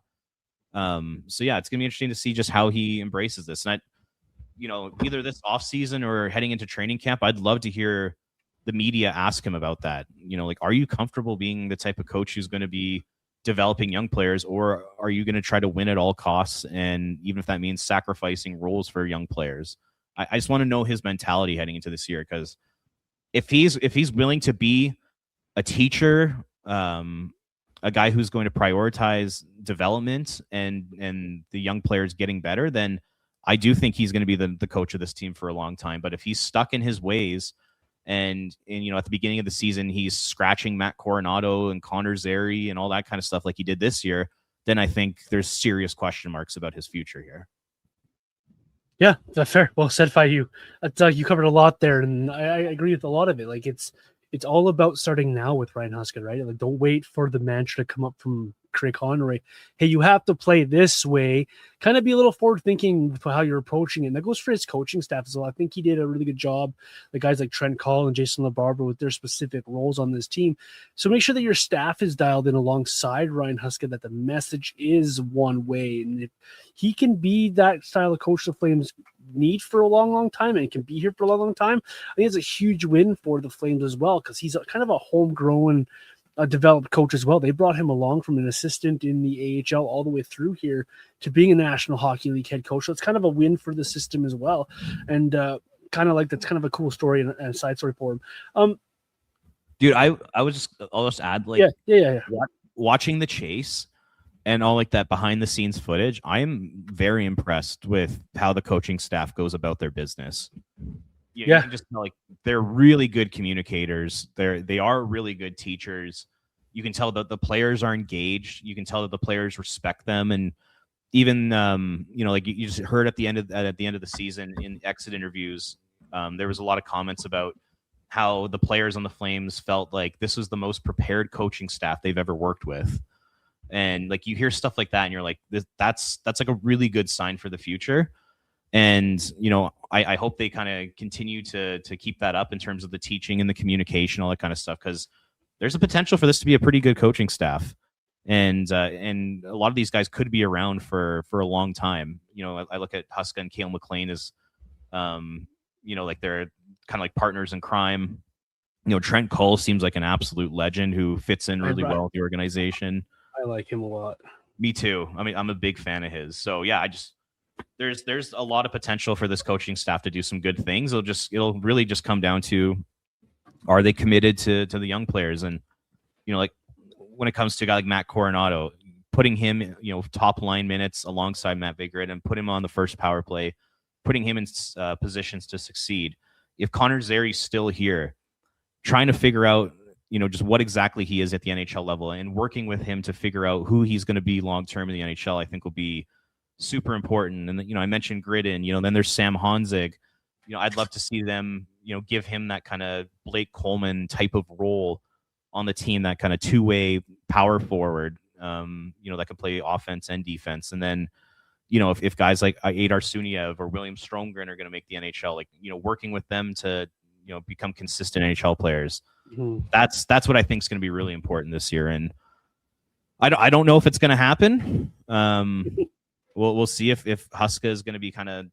So yeah, it's gonna be interesting to see just how he embraces this. And either this offseason or heading into training camp, I'd love to hear the media ask him about that. Like, are you comfortable being the type of coach who's going to be developing young players, or are you going to try to win at all costs? And even if that means sacrificing roles for young players, I just want to know his mentality heading into this year. Because if he's willing to be a teacher, a guy who's going to prioritize development and the young players getting better, then I do think he's going to be the coach of this team for a long time. But if he's stuck in his ways, and at the beginning of the season, he's scratching Matt Coronado and Connor Zary and all that kind of stuff like he did this year, then I think there's serious question marks about his future here. Yeah, that's fair. Well said by you. You covered a lot there, and I agree with a lot of it. Like it's all about starting now with Ryan Huska, right? Like, don't wait for the mantra to come up from Craig Conroy. Hey, you have to play this way. Kind of be a little forward thinking for how you're approaching it. And that goes for his coaching staff as well. I think he did a really good job. The guys like Trent Call and Jason LaBarbera with their specific roles on this team. So make sure that your staff is dialed in alongside Ryan Huska, that the message is one way. And if he can be that style of coach the Flames need for a long, long time, and can be here for a long, long time, I think it's a huge win for the Flames as well, because he's kind of a homegrown developed coach as well. They brought him along from an assistant in the AHL all the way through here to being a National Hockey League head coach. So it's kind of a win for the system as well. And kind of like, that's kind of a cool story and a side story for him. Dude, I'll just add, like, yeah. Watching the chase and all like that behind the scenes footage, I am very impressed with how the coaching staff goes about their business. You can just tell, like, they're really good communicators. They are really good teachers. You can tell that the players are engaged. You can tell that the players respect them. And even like you just heard at the end of the season in exit interviews, there was a lot of comments about how the players on the Flames felt like this was the most prepared coaching staff they've ever worked with. And like you hear stuff like that and you're like, that's like a really good sign for the future. And I hope they kind of continue to keep that up in terms of the teaching and the communication, all that kind of stuff, because there's a potential for this to be a pretty good coaching staff. And a lot of these guys could be around for a long time. I look at Huska and Cale McLean as like they're kind of like partners in crime. Trent Cole seems like an absolute legend who fits in really well with the organization. I like him a lot. Me too. I mean, I'm a big fan of his. So yeah, there's a lot of potential for this coaching staff to do some good things. It'll really just come down to, are they committed to the young players? And like when it comes to a guy like Matt Coronado, putting him top line minutes alongside Matt Vigrid and put him on the first power play, putting him in positions to succeed. If Connor Zeri's still here, trying to figure out just what exactly he is at the NHL level and working with him to figure out who he's going to be long term in the NHL, I think will be super important. And I mentioned Gridden, then there's Sam Honzig. I'd love to see them give him that kind of Blake Coleman type of role on the team, that kind of two-way power forward, that could play offense and defense. And then if guys like Adar Suniev or William Stromgren are going to make the NHL, like working with them to become consistent NHL players. Mm-hmm. That's what I think is going to be really important this year. And I don't know if it's going to happen. We'll see if Huska is going to be kind of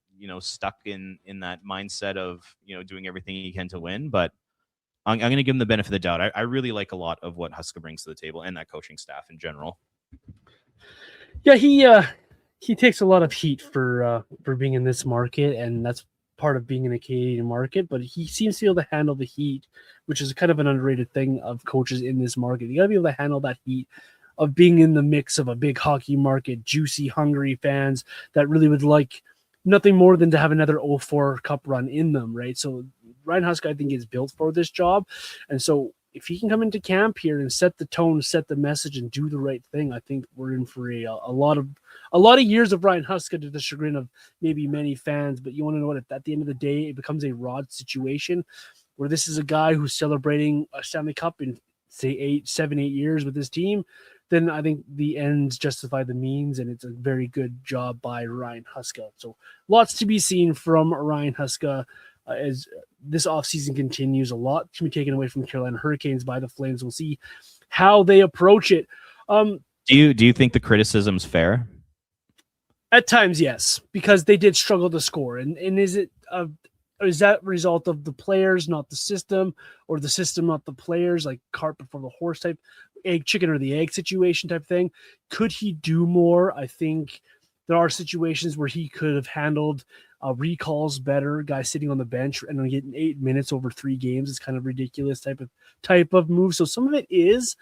stuck in that mindset of doing everything he can to win. But I'm going to give him the benefit of the doubt. I really like a lot of what Huska brings to the table and that coaching staff in general. Yeah, he takes a lot of heat for being in this market, and that's part of being in a Canadian market, but he seems to be able to handle the heat, which is kind of an underrated thing of coaches in this market. You got to be able to handle that heat of being in the mix of a big hockey market, juicy, hungry fans that really would like nothing more than to have another 04 Cup run in them, right? So Ryan Huska, I think, is built for this job. And so if he can come into camp here and set the tone, set the message, and do the right thing, I think we're in for a lot of years of Ryan Huska, to the chagrin of maybe many fans. But you want to know what? At the end of the day, it becomes a Rod situation where this is a guy who's celebrating a Stanley Cup in, say, 7, 8 years with his team. Then I think the ends justify the means, and it's a very good job by Ryan Huska. So lots to be seen from Ryan Huska as this offseason continues. A lot can be taken away from the Carolina Hurricanes by the Flames. We'll see how they approach it. Do you think the criticism's fair? At times, yes, because they did struggle to score. And is that a result of the players, not the system, or the system, not the players, like cart before the horse type, chicken or the egg situation type thing? Could he do more? I think there are situations where he could have handled recalls better. Guys sitting on the bench and only getting 8 minutes over 3 games is kind of ridiculous type of move. So some of it is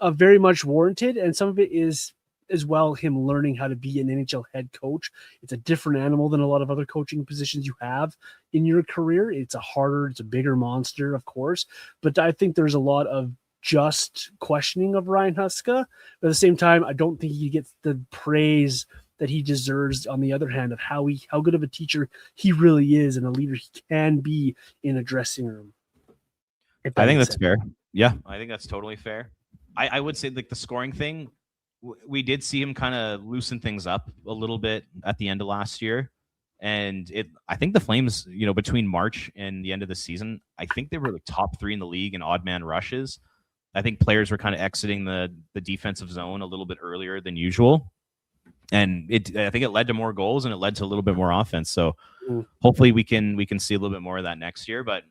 very much warranted, and some of it is as well him learning how to be an NHL head coach. It's a different animal than a lot of other coaching positions you have in your career. It's a bigger monster, of course, but I think there's a lot of just questioning of Ryan Huska. But at the same time, I don't think he gets the praise that he deserves, on the other hand, of how good of a teacher he really is and a leader he can be in a dressing room. I think that's fair. Yeah, I think that's totally fair. I would say, like, the scoring thing, we did see him kind of loosen things up a little bit at the end of last year. And I think the Flames, between March and the end of the season, I think they were like top 3 in the league in odd man rushes. I think players were kind of exiting the defensive zone a little bit earlier than usual. And I think it led to more goals, and it led to a little bit more offense. So hopefully we can see a little bit more of that next year. But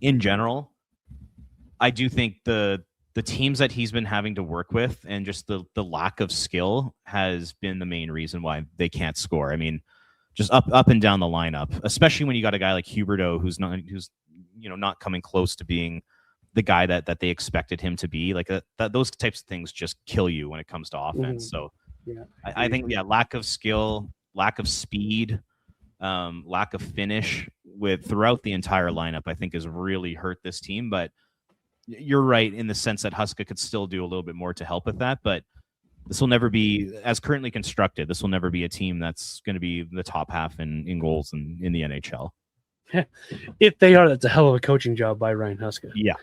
in general, I do think the teams that he's been having to work with and just the lack of skill has been the main reason why they can't score. I mean, just up and down the lineup, especially when you got a guy like Huberdeau who's not coming close to being the guy that they expected him to be. Like those types of things just kill you when it comes to offense. So yeah, I think lack of skill, lack of speed, lack of finish throughout the entire lineup, I think has really hurt this team. But you're right in the sense that Huska could still do a little bit more to help with that. But this will never be, as currently constructed, this will never be a team that's going to be the top half in goals in the NHL. If they are, that's a hell of a coaching job by Ryan Huska. Yeah.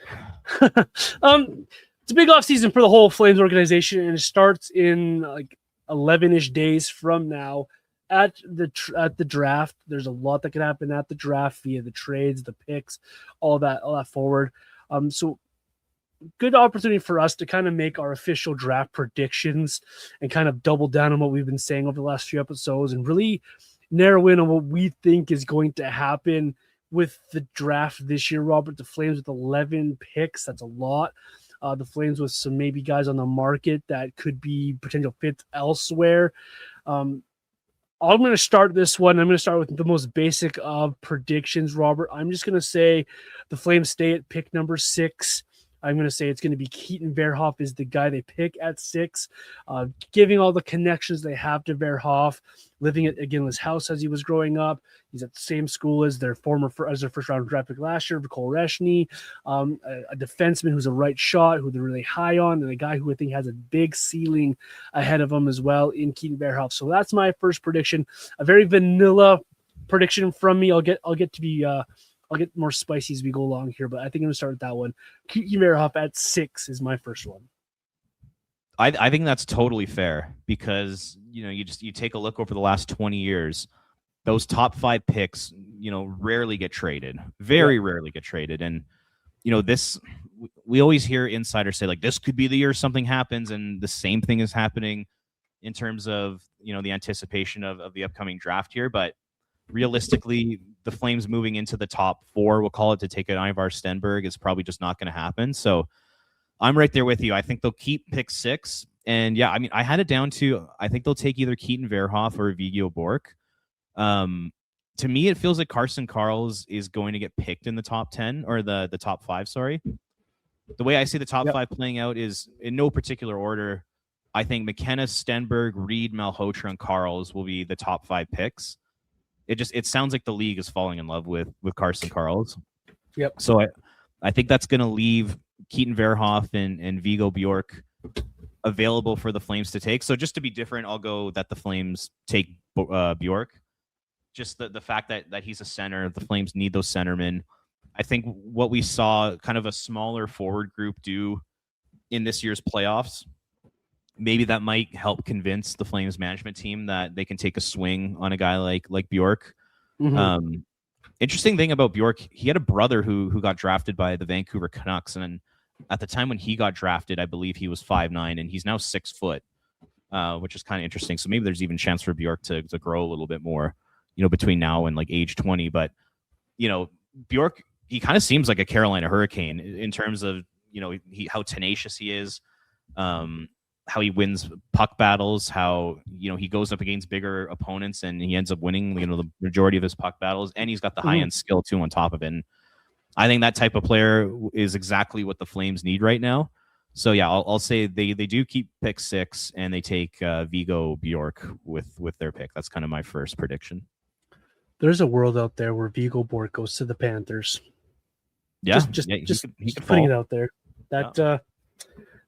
It's a big off season for the whole Flames organization, and it starts in like 11-ish days from now at the draft. There's a lot that can happen at the draft via the trades, the picks, all that forward. So good opportunity for us to kind of make our official draft predictions and kind of double down on what we've been saying over the last few episodes and really narrow in on what we think is going to happen with the draft this year, Robert. The Flames with 11 picks, that's a lot. The Flames with some maybe guys on the market that could be potential fits elsewhere. I'm going to start this one. I'm going to start with the most basic of predictions, Robert. I'm just going to say the Flames stay at pick number 6. I'm going to say it's going to be Keaton Verhoff is the guy they pick at 6, giving all the connections they have to Verhoff, living at his house as he was growing up. He's at the same school as their first round draft pick last year, Cole Reshney, a defenseman who's a right shot, who they're really high on, and a guy who I think has a big ceiling ahead of him as well in Keaton Verhoff. So that's my first prediction. A very vanilla prediction from me. I'll get more spicy as we go along here, but I think I'm going to start with that one. Keaton Verhoff at 6 is my first one. I think that's totally fair because, you take a look over the last 20 years, those top 5 picks, rarely get traded, very rarely get traded. And, we always hear insiders say like, this could be the year something happens. And the same thing is happening in terms of, the anticipation of the upcoming draft here. But realistically, the Flames moving into the top 4, we'll call it, to take an Ivar Stenberg is probably just not going to happen. So I'm right there with you. I think they'll keep pick 6. And yeah, I mean, I had it down to, I think they'll take either Keaton Verhoff or Viggo Bork. To me, it feels like Carson Karls is going to get picked in the top 10 or the top 5. Sorry. The way I see the top 5 playing out is in no particular order. I think McKenna, Stenberg, Reed, Malhotra, and Karls will be the top 5 picks. It sounds like the league is falling in love with Carson Karls. Yep. So I think that's going to leave Keaton Verhoff and Viggo Bjork available for the Flames to take. So just to be different, I'll go that the Flames take Bjork. Just the fact that he's a center, the Flames need those centermen. I think what we saw kind of a smaller forward group do in this year's playoffs, maybe that might help convince the Flames management team that they can take a swing on a guy like Bjork. Mm-hmm. Interesting thing about Bjork, he had a brother who got drafted by the Vancouver Canucks, and at the time when he got drafted, I believe he was 5'9", and he's now 6 foot, which is kind of interesting. So maybe there's even a chance for Bjork to grow a little bit more, between now and like age 20. But Bjork, he kind of seems like a Carolina Hurricane in terms of how tenacious he is. How he wins puck battles, how, he goes up against bigger opponents and he ends up winning, the majority of his puck battles. And he's got the high-end skill, too, on top of it. And I think that type of player is exactly what the Flames need right now. So, yeah, I'll say they do keep pick 6 and they take Viggo Bjork with their pick. That's kind of my first prediction. There's a world out there where Viggo Bjork goes to the Panthers. Yeah, just he could putting fall. it out there.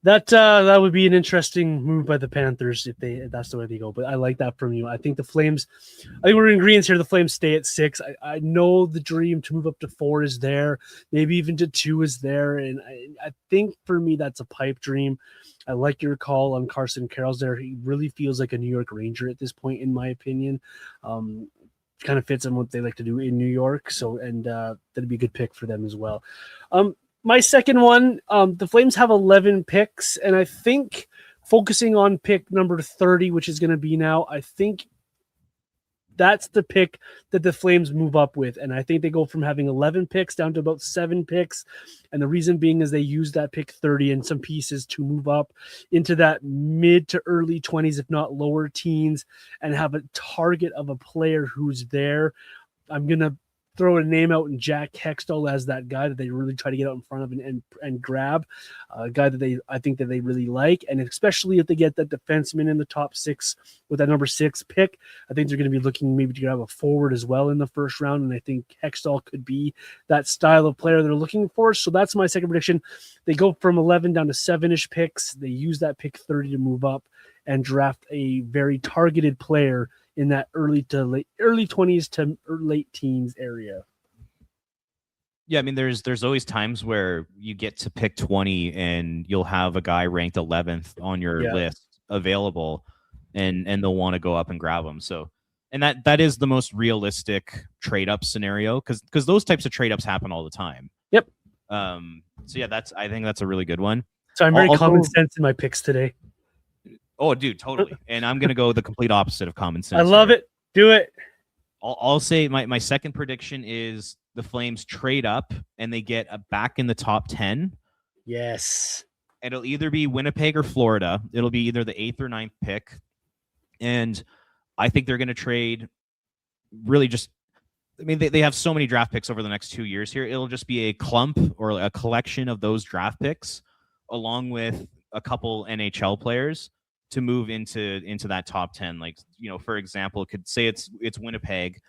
That would be an interesting move by the Panthers if that's the way they go. But I like that from you. I think the Flames, I think we're in agreement here. The Flames stay at 6. I know the dream to move up to 4 is there. Maybe even to 2 is there. And I think for me, that's a pipe dream. I like your call on Carson Karls there. He really feels like a New York Ranger at this point, in my opinion. Kind of fits on what they like to do in New York. So, and that'd be a good pick for them as well. My second one, the Flames have 11 picks, and I think focusing on pick number 30, which is going to be now, I think that's the pick that the Flames move up with. And I think they go from having 11 picks down to about 7 picks. And the reason being is they use that pick 30 and some pieces to move up into that mid to early 20s, if not lower teens, and have a target of a player who's there. I'm going to throw a name out in Jack Hextall as that guy that they really try to get out in front of and grab, a guy that I think that they really like. And especially if they get that defenseman in the top 6 with that number 6 pick, I think they're going to be looking maybe to grab a forward as well in the first round. And I think Hextall could be that style of player they're looking for. So that's my second prediction. They go from 11 down to 7-ish picks. They use that pick 30 to move up. and draft a very targeted player in that early 20s to late teens area. Yeah, I mean, there's always times where you get to pick 20 and you'll have a guy ranked 11th on your list available, and they'll want to go up and grab them. So, and that is the most realistic trade up scenario because those types of trade ups happen all the time. Yep. So yeah, I think that's a really good one. So I'm very common sense in my picks today. Oh, dude, totally. And I'm gonna go the complete opposite of common sense. I love it. Do it. I'll say my second prediction is the Flames trade up and they get back in the top 10. Yes. It'll either be Winnipeg or Florida. It'll be either the 8th or 9th pick. And I think they're going to trade really just, I mean, they have so many draft picks over the next 2 years here. It'll just be a clump or a collection of those draft picks along with a couple NHL players to move into that top 10. Like, you know, for example, could say it's Winnipeg,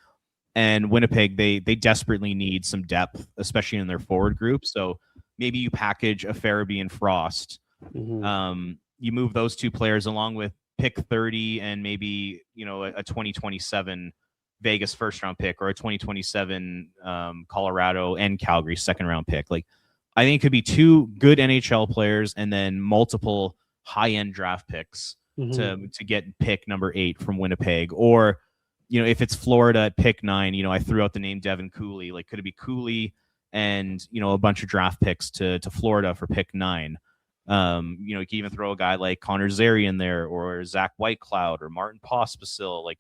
and Winnipeg, they desperately need some depth, especially in their forward group. So maybe you package a Farabee and Frost. Mm-hmm. You move those two players along with pick 30 and maybe, you know, a 2027 Vegas first round pick or a 2027 Colorado and Calgary second round pick. Like, I think it could be two good NHL players and then multiple high-end draft picks to get pick number 8 from Winnipeg. Or, you know, if it's Florida at pick 9, you know, I threw out the name Devin Cooley. Like, could it be Cooley and, you know, a bunch of draft picks to Florida for pick 9? You know, you can even throw a guy like Connor Zary in there, or Zach Whitecloud, or Martin Pospisil. Like,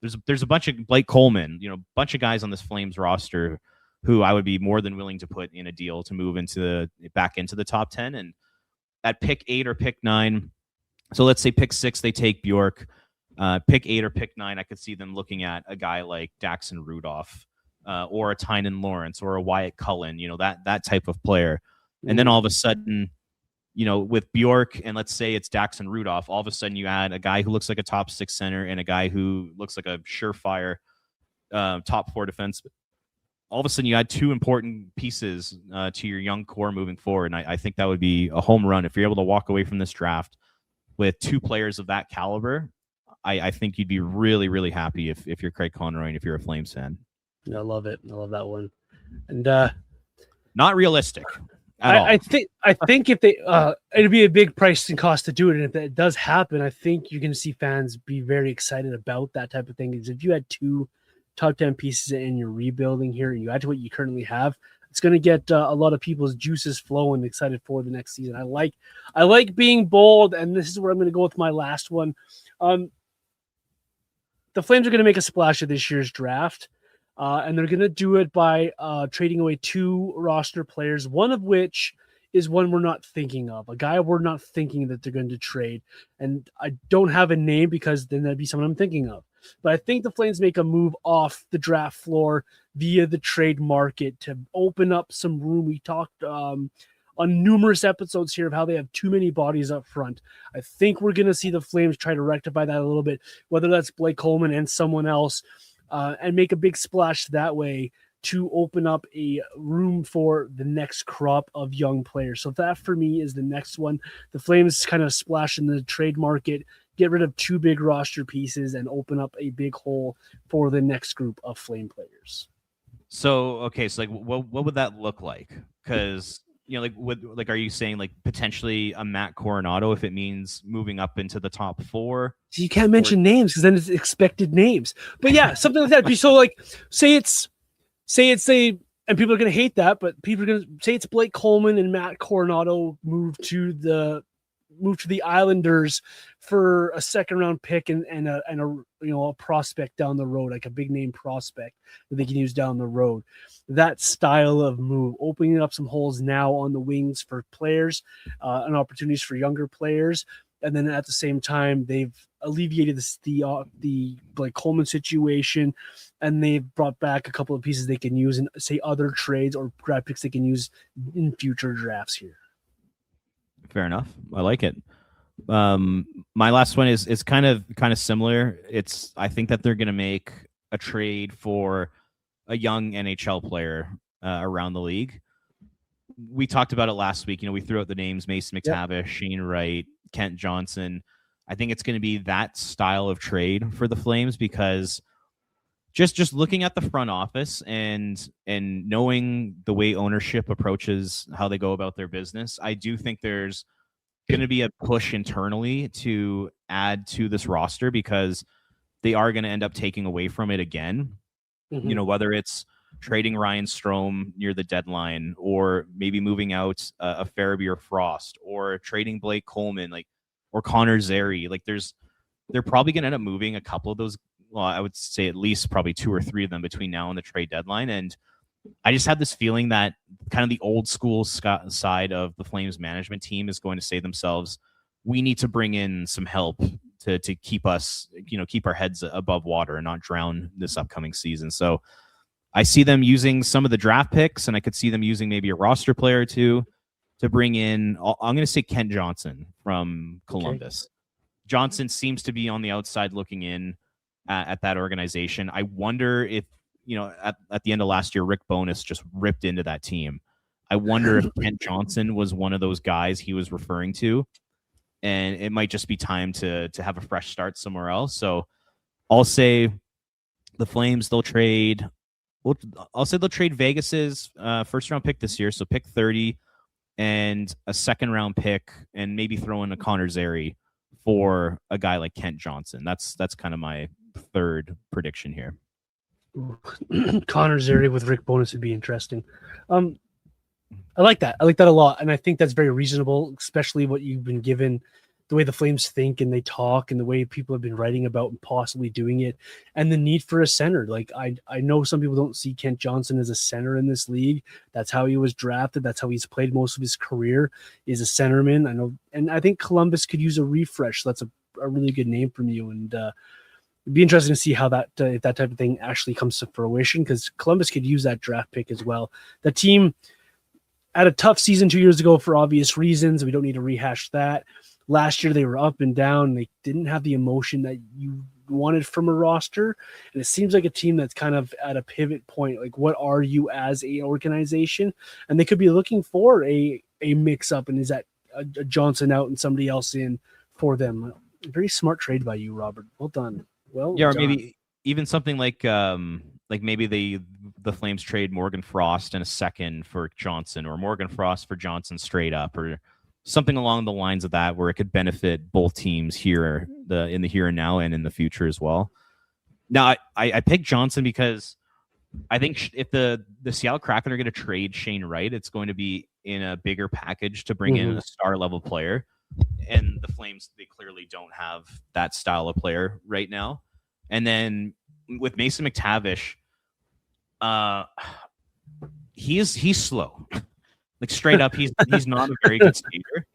there's a bunch of Blake Coleman, you know, a bunch of guys on this Flames roster who I would be more than willing to put in a deal to move back into the top 10. And at pick 8 or pick 9, so let's say pick 6, they take Bjork. Pick 8 or pick 9, I could see them looking at a guy like Daxon Rudolph, or a Tynan Lawrence, or a Wyatt Cullen, you know, that type of player. And then all of a sudden, you know, with Bjork and let's say it's Daxon Rudolph, all of a sudden you add a guy who looks like a top 6 center and a guy who looks like a surefire top 4 defense. All of a sudden you add 2 important pieces to your young core moving forward. And I think that would be a home run. If you're able to walk away from this draft with 2 players of that caliber, I think you'd be really, really happy if you're Craig Conroy and if you're a Flames fan. I love it. I love that one. And not realistic at all. I think if they it'd be a big price and cost to do it. And if that does happen, I think you're going to see fans be very excited about that type of thing. Because if you had 2 top 10 pieces and you're rebuilding here and you add to what you currently have, it's going to get a lot of people's juices flowing, excited for the next season. I like being bold, and this is where I'm going to go with my last one. The Flames are going to make a splash of this year's draft, and they're going to do it by trading away 2 roster players, one of which is one we're not thinking of, a guy we're not thinking that they're going to trade. And I don't have a name because then that'd be someone I'm thinking of. But I think the Flames make a move off the draft floor via the trade market to open up some room. We talked on numerous episodes here of how they have too many bodies up front. I think we're going to see the Flames try to rectify that a little bit, whether that's Blake Coleman and someone else, and make a big splash that way to open up a room for the next crop of young players. So that for me is the next one. The Flames kind of splash in the trade market, get rid of 2 big roster pieces, and open up a big hole for the next group of Flame players. So, okay, so like, what would that look like? Because, you know, are you saying like potentially a Matt Coronado if it means moving up into the top 4? So you can't mention names because then it's expected names. But yeah, something like that. So like, say it's and people are going to hate that, but people are going to say it's Blake Coleman and Matt Coronado move to the Islanders for a second round pick and a a prospect down the road, like a big name prospect that they can use down the road. That style of move, opening up some holes now on the wings for players, and opportunities for younger players. And then at the same time, they've alleviated the Blake Coleman situation, and they've brought back a couple of pieces they can use in, say, other trades or draft picks they can use in future drafts here. Fair enough. I like it. My last one is kind of similar. I think that they're going to make a trade for a young NHL player around the league. We talked about it last week. You know, we threw out the names Mason McTavish, Shane Wright, Kent Johnson. I think it's going to be that style of trade for the Flames, because just looking at the front office and knowing the way ownership approaches how they go about their business, I do think there's going to be a push internally to add to this roster, because they are going to end up taking away from it again. You know, whether it's trading Ryan Strome near the deadline, or maybe moving out a Farabee or Frost, or trading Blake Coleman, like, or Connor Zary. Like, they're probably going to end up moving a couple of those. Well, I would say at least probably 2 or 3 of them between now and the trade deadline. And I just have this feeling that kind of the old school side of the Flames management team is going to say to themselves, we need to bring in some help to keep us, keep our heads above water and not drown this upcoming season. So I see them using some of the draft picks, and I could see them using maybe a roster player or two to bring in. I'm going to say Kent Johnson from Columbus. Okay. Johnson seems to be on the outside looking in at that organization. I wonder if, at the end of last year, Rick Bowness just ripped into that team. I wonder if Kent Johnson was one of those guys he was referring to, and it might just be time to have a fresh start somewhere else. So I'll say the Flames, they'll trade Vegas's first round pick this year, so pick 30, and a second round pick, and maybe throw in a Connor Zary for a guy like Kent Johnson. That's kind of my third prediction here. Connor Zary with Rick Bowness would be interesting. I like that. I like that a lot, and I think that's very reasonable, especially what you've been given, the way the Flames think and they talk, and the way people have been writing about and possibly doing it, and the need for a center. Like, I know some people don't see Kent Johnson as a center in this league. That's how he was drafted. That's how he's played most of his career, is a centerman. I know, and I think Columbus could use a refresh. That's a really good name from you, and it'd be interesting to see how that if that type of thing actually comes to fruition, because Columbus could use that draft pick as well. The team had a tough season 2 years ago for obvious reasons. We don't need to rehash that. Last year, they were up and down. They didn't have the emotion that you wanted from a roster. And it seems like a team that's kind of at a pivot point. Like, what are you as an organization? And they could be looking for a mix-up. And is that a Johnson out and somebody else in for them? Very smart trade by you, Robert. Well done. Well, yeah, or maybe even something like maybe the Flames trade Morgan Frost and a second for Johnson, or Morgan Frost for Johnson straight up, or something along the lines of that, where it could benefit both teams here, in the here and now and in the future as well. Now, I picked Johnson because I think if the Seattle Kraken are going to trade Shane Wright, it's going to be in a bigger package to bring in a star level player. And the Flames, they clearly don't have that style of player right now. And then with Mason McTavish, he's slow. Like, straight up, he's not a very good skater.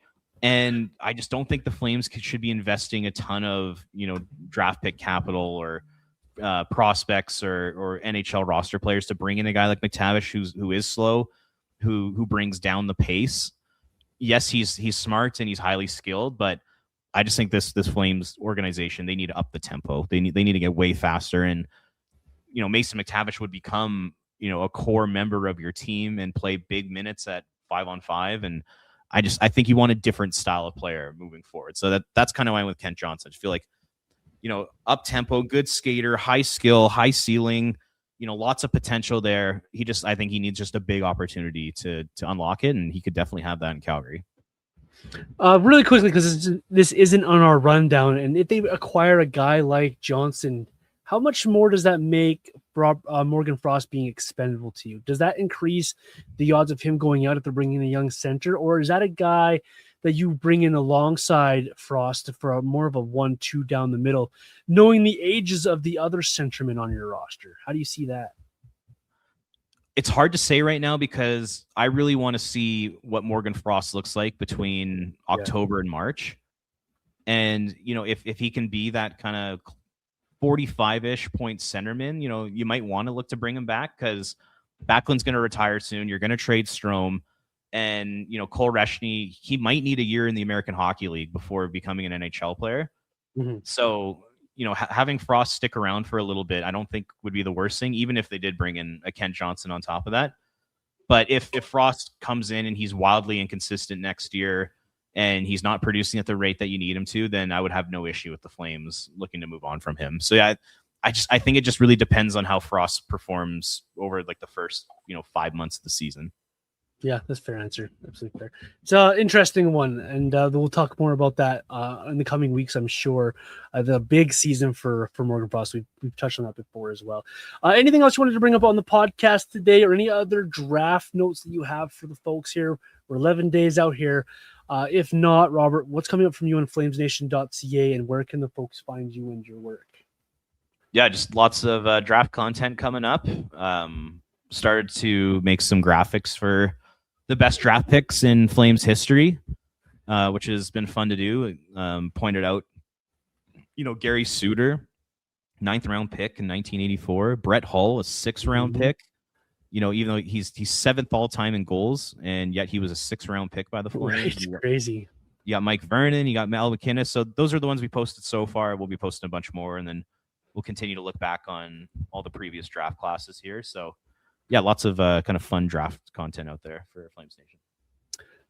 And I just don't think the Flames should be investing a ton of, draft pick capital or prospects or NHL roster players to bring in a guy like McTavish who is slow, who brings down the pace. Yes, he's smart and he's highly skilled, but I just think this Flames organization, they need to up the tempo. They need to get way faster. And Mason McTavish would become a core member of your team and play big minutes at 5-on-5. And I think you want a different style of player moving forward. So that's kind of why I went with Kent Johnson. I just feel like up tempo, good skater, high skill, high ceiling. Lots of potential there. I think he needs just a big opportunity to unlock it, and he could definitely have that in Calgary. Really quickly, because this isn't on our rundown, and if they acquire a guy like Johnson, how much more does that make Morgan Frost being expendable to you? Does that increase the odds of him going out if they're bringing in a young center, or is that a guy that you bring in alongside Frost for more of a 1-2 down the middle, knowing the ages of the other centermen on your roster? How do you see that? It's hard to say right now, because I really want to see what Morgan Frost looks like between October and March. And, if he can be that kind of 45-ish point centerman, you might want to look to bring him back, because Backlund's going to retire soon. You're going to trade Strome. And, Cole Reshny, he might need a year in the American Hockey League before becoming an NHL player. Mm-hmm. So, having Frost stick around for a little bit, I don't think would be the worst thing, even if they did bring in a Kent Johnson on top of that. But if Frost comes in and he's wildly inconsistent next year, and he's not producing at the rate that you need him to, then I would have no issue with the Flames looking to move on from him. So yeah, I think it just really depends on how Frost performs over like the first 5 months of the season. Yeah, that's a fair answer. Absolutely fair. It's an interesting one, and we'll talk more about that in the coming weeks, I'm sure. The big season for Morgan Frost. We've touched on that before as well. Anything else you wanted to bring up on the podcast today, or any other draft notes that you have for the folks here? We're 11 days out here. If not, Robert, what's coming up from you on flamesnation.ca, and where can the folks find you and your work? Yeah, just lots of draft content coming up. Started to make some graphics for the best draft picks in Flames history, which has been fun to do. Pointed out, Gary Suter, 9th round pick in 1984. Brett Hull, a 6th round pick. Even though he's 7th all time in goals, and yet he was a 6th round pick by the Flames. Right, crazy. You got Mike Vernon, you got Mal McInnes. So those are the ones we posted so far. We'll be posting a bunch more, and then we'll continue to look back on all the previous draft classes here. So yeah, lots of kind of fun draft content out there for Flames Nation.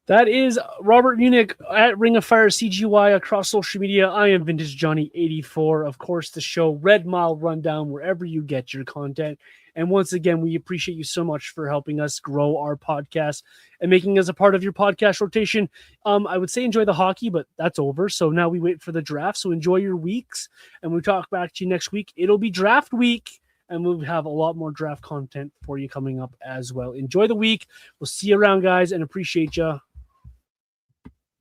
That is Robert Munich at Ring of Fire CGY across social media. I am Vintage Johnny 84. Of course, the show Red Mile Rundown, wherever you get your content. And once again, we appreciate you so much for helping us grow our podcast and making us a part of your podcast rotation. I would say enjoy the hockey, but that's over. So now we wait for the draft. So enjoy your weeks. And we'll talk back to you next week. It'll be draft week, and we'll have a lot more draft content for you coming up as well. Enjoy the week. We'll see you around, guys, and appreciate you.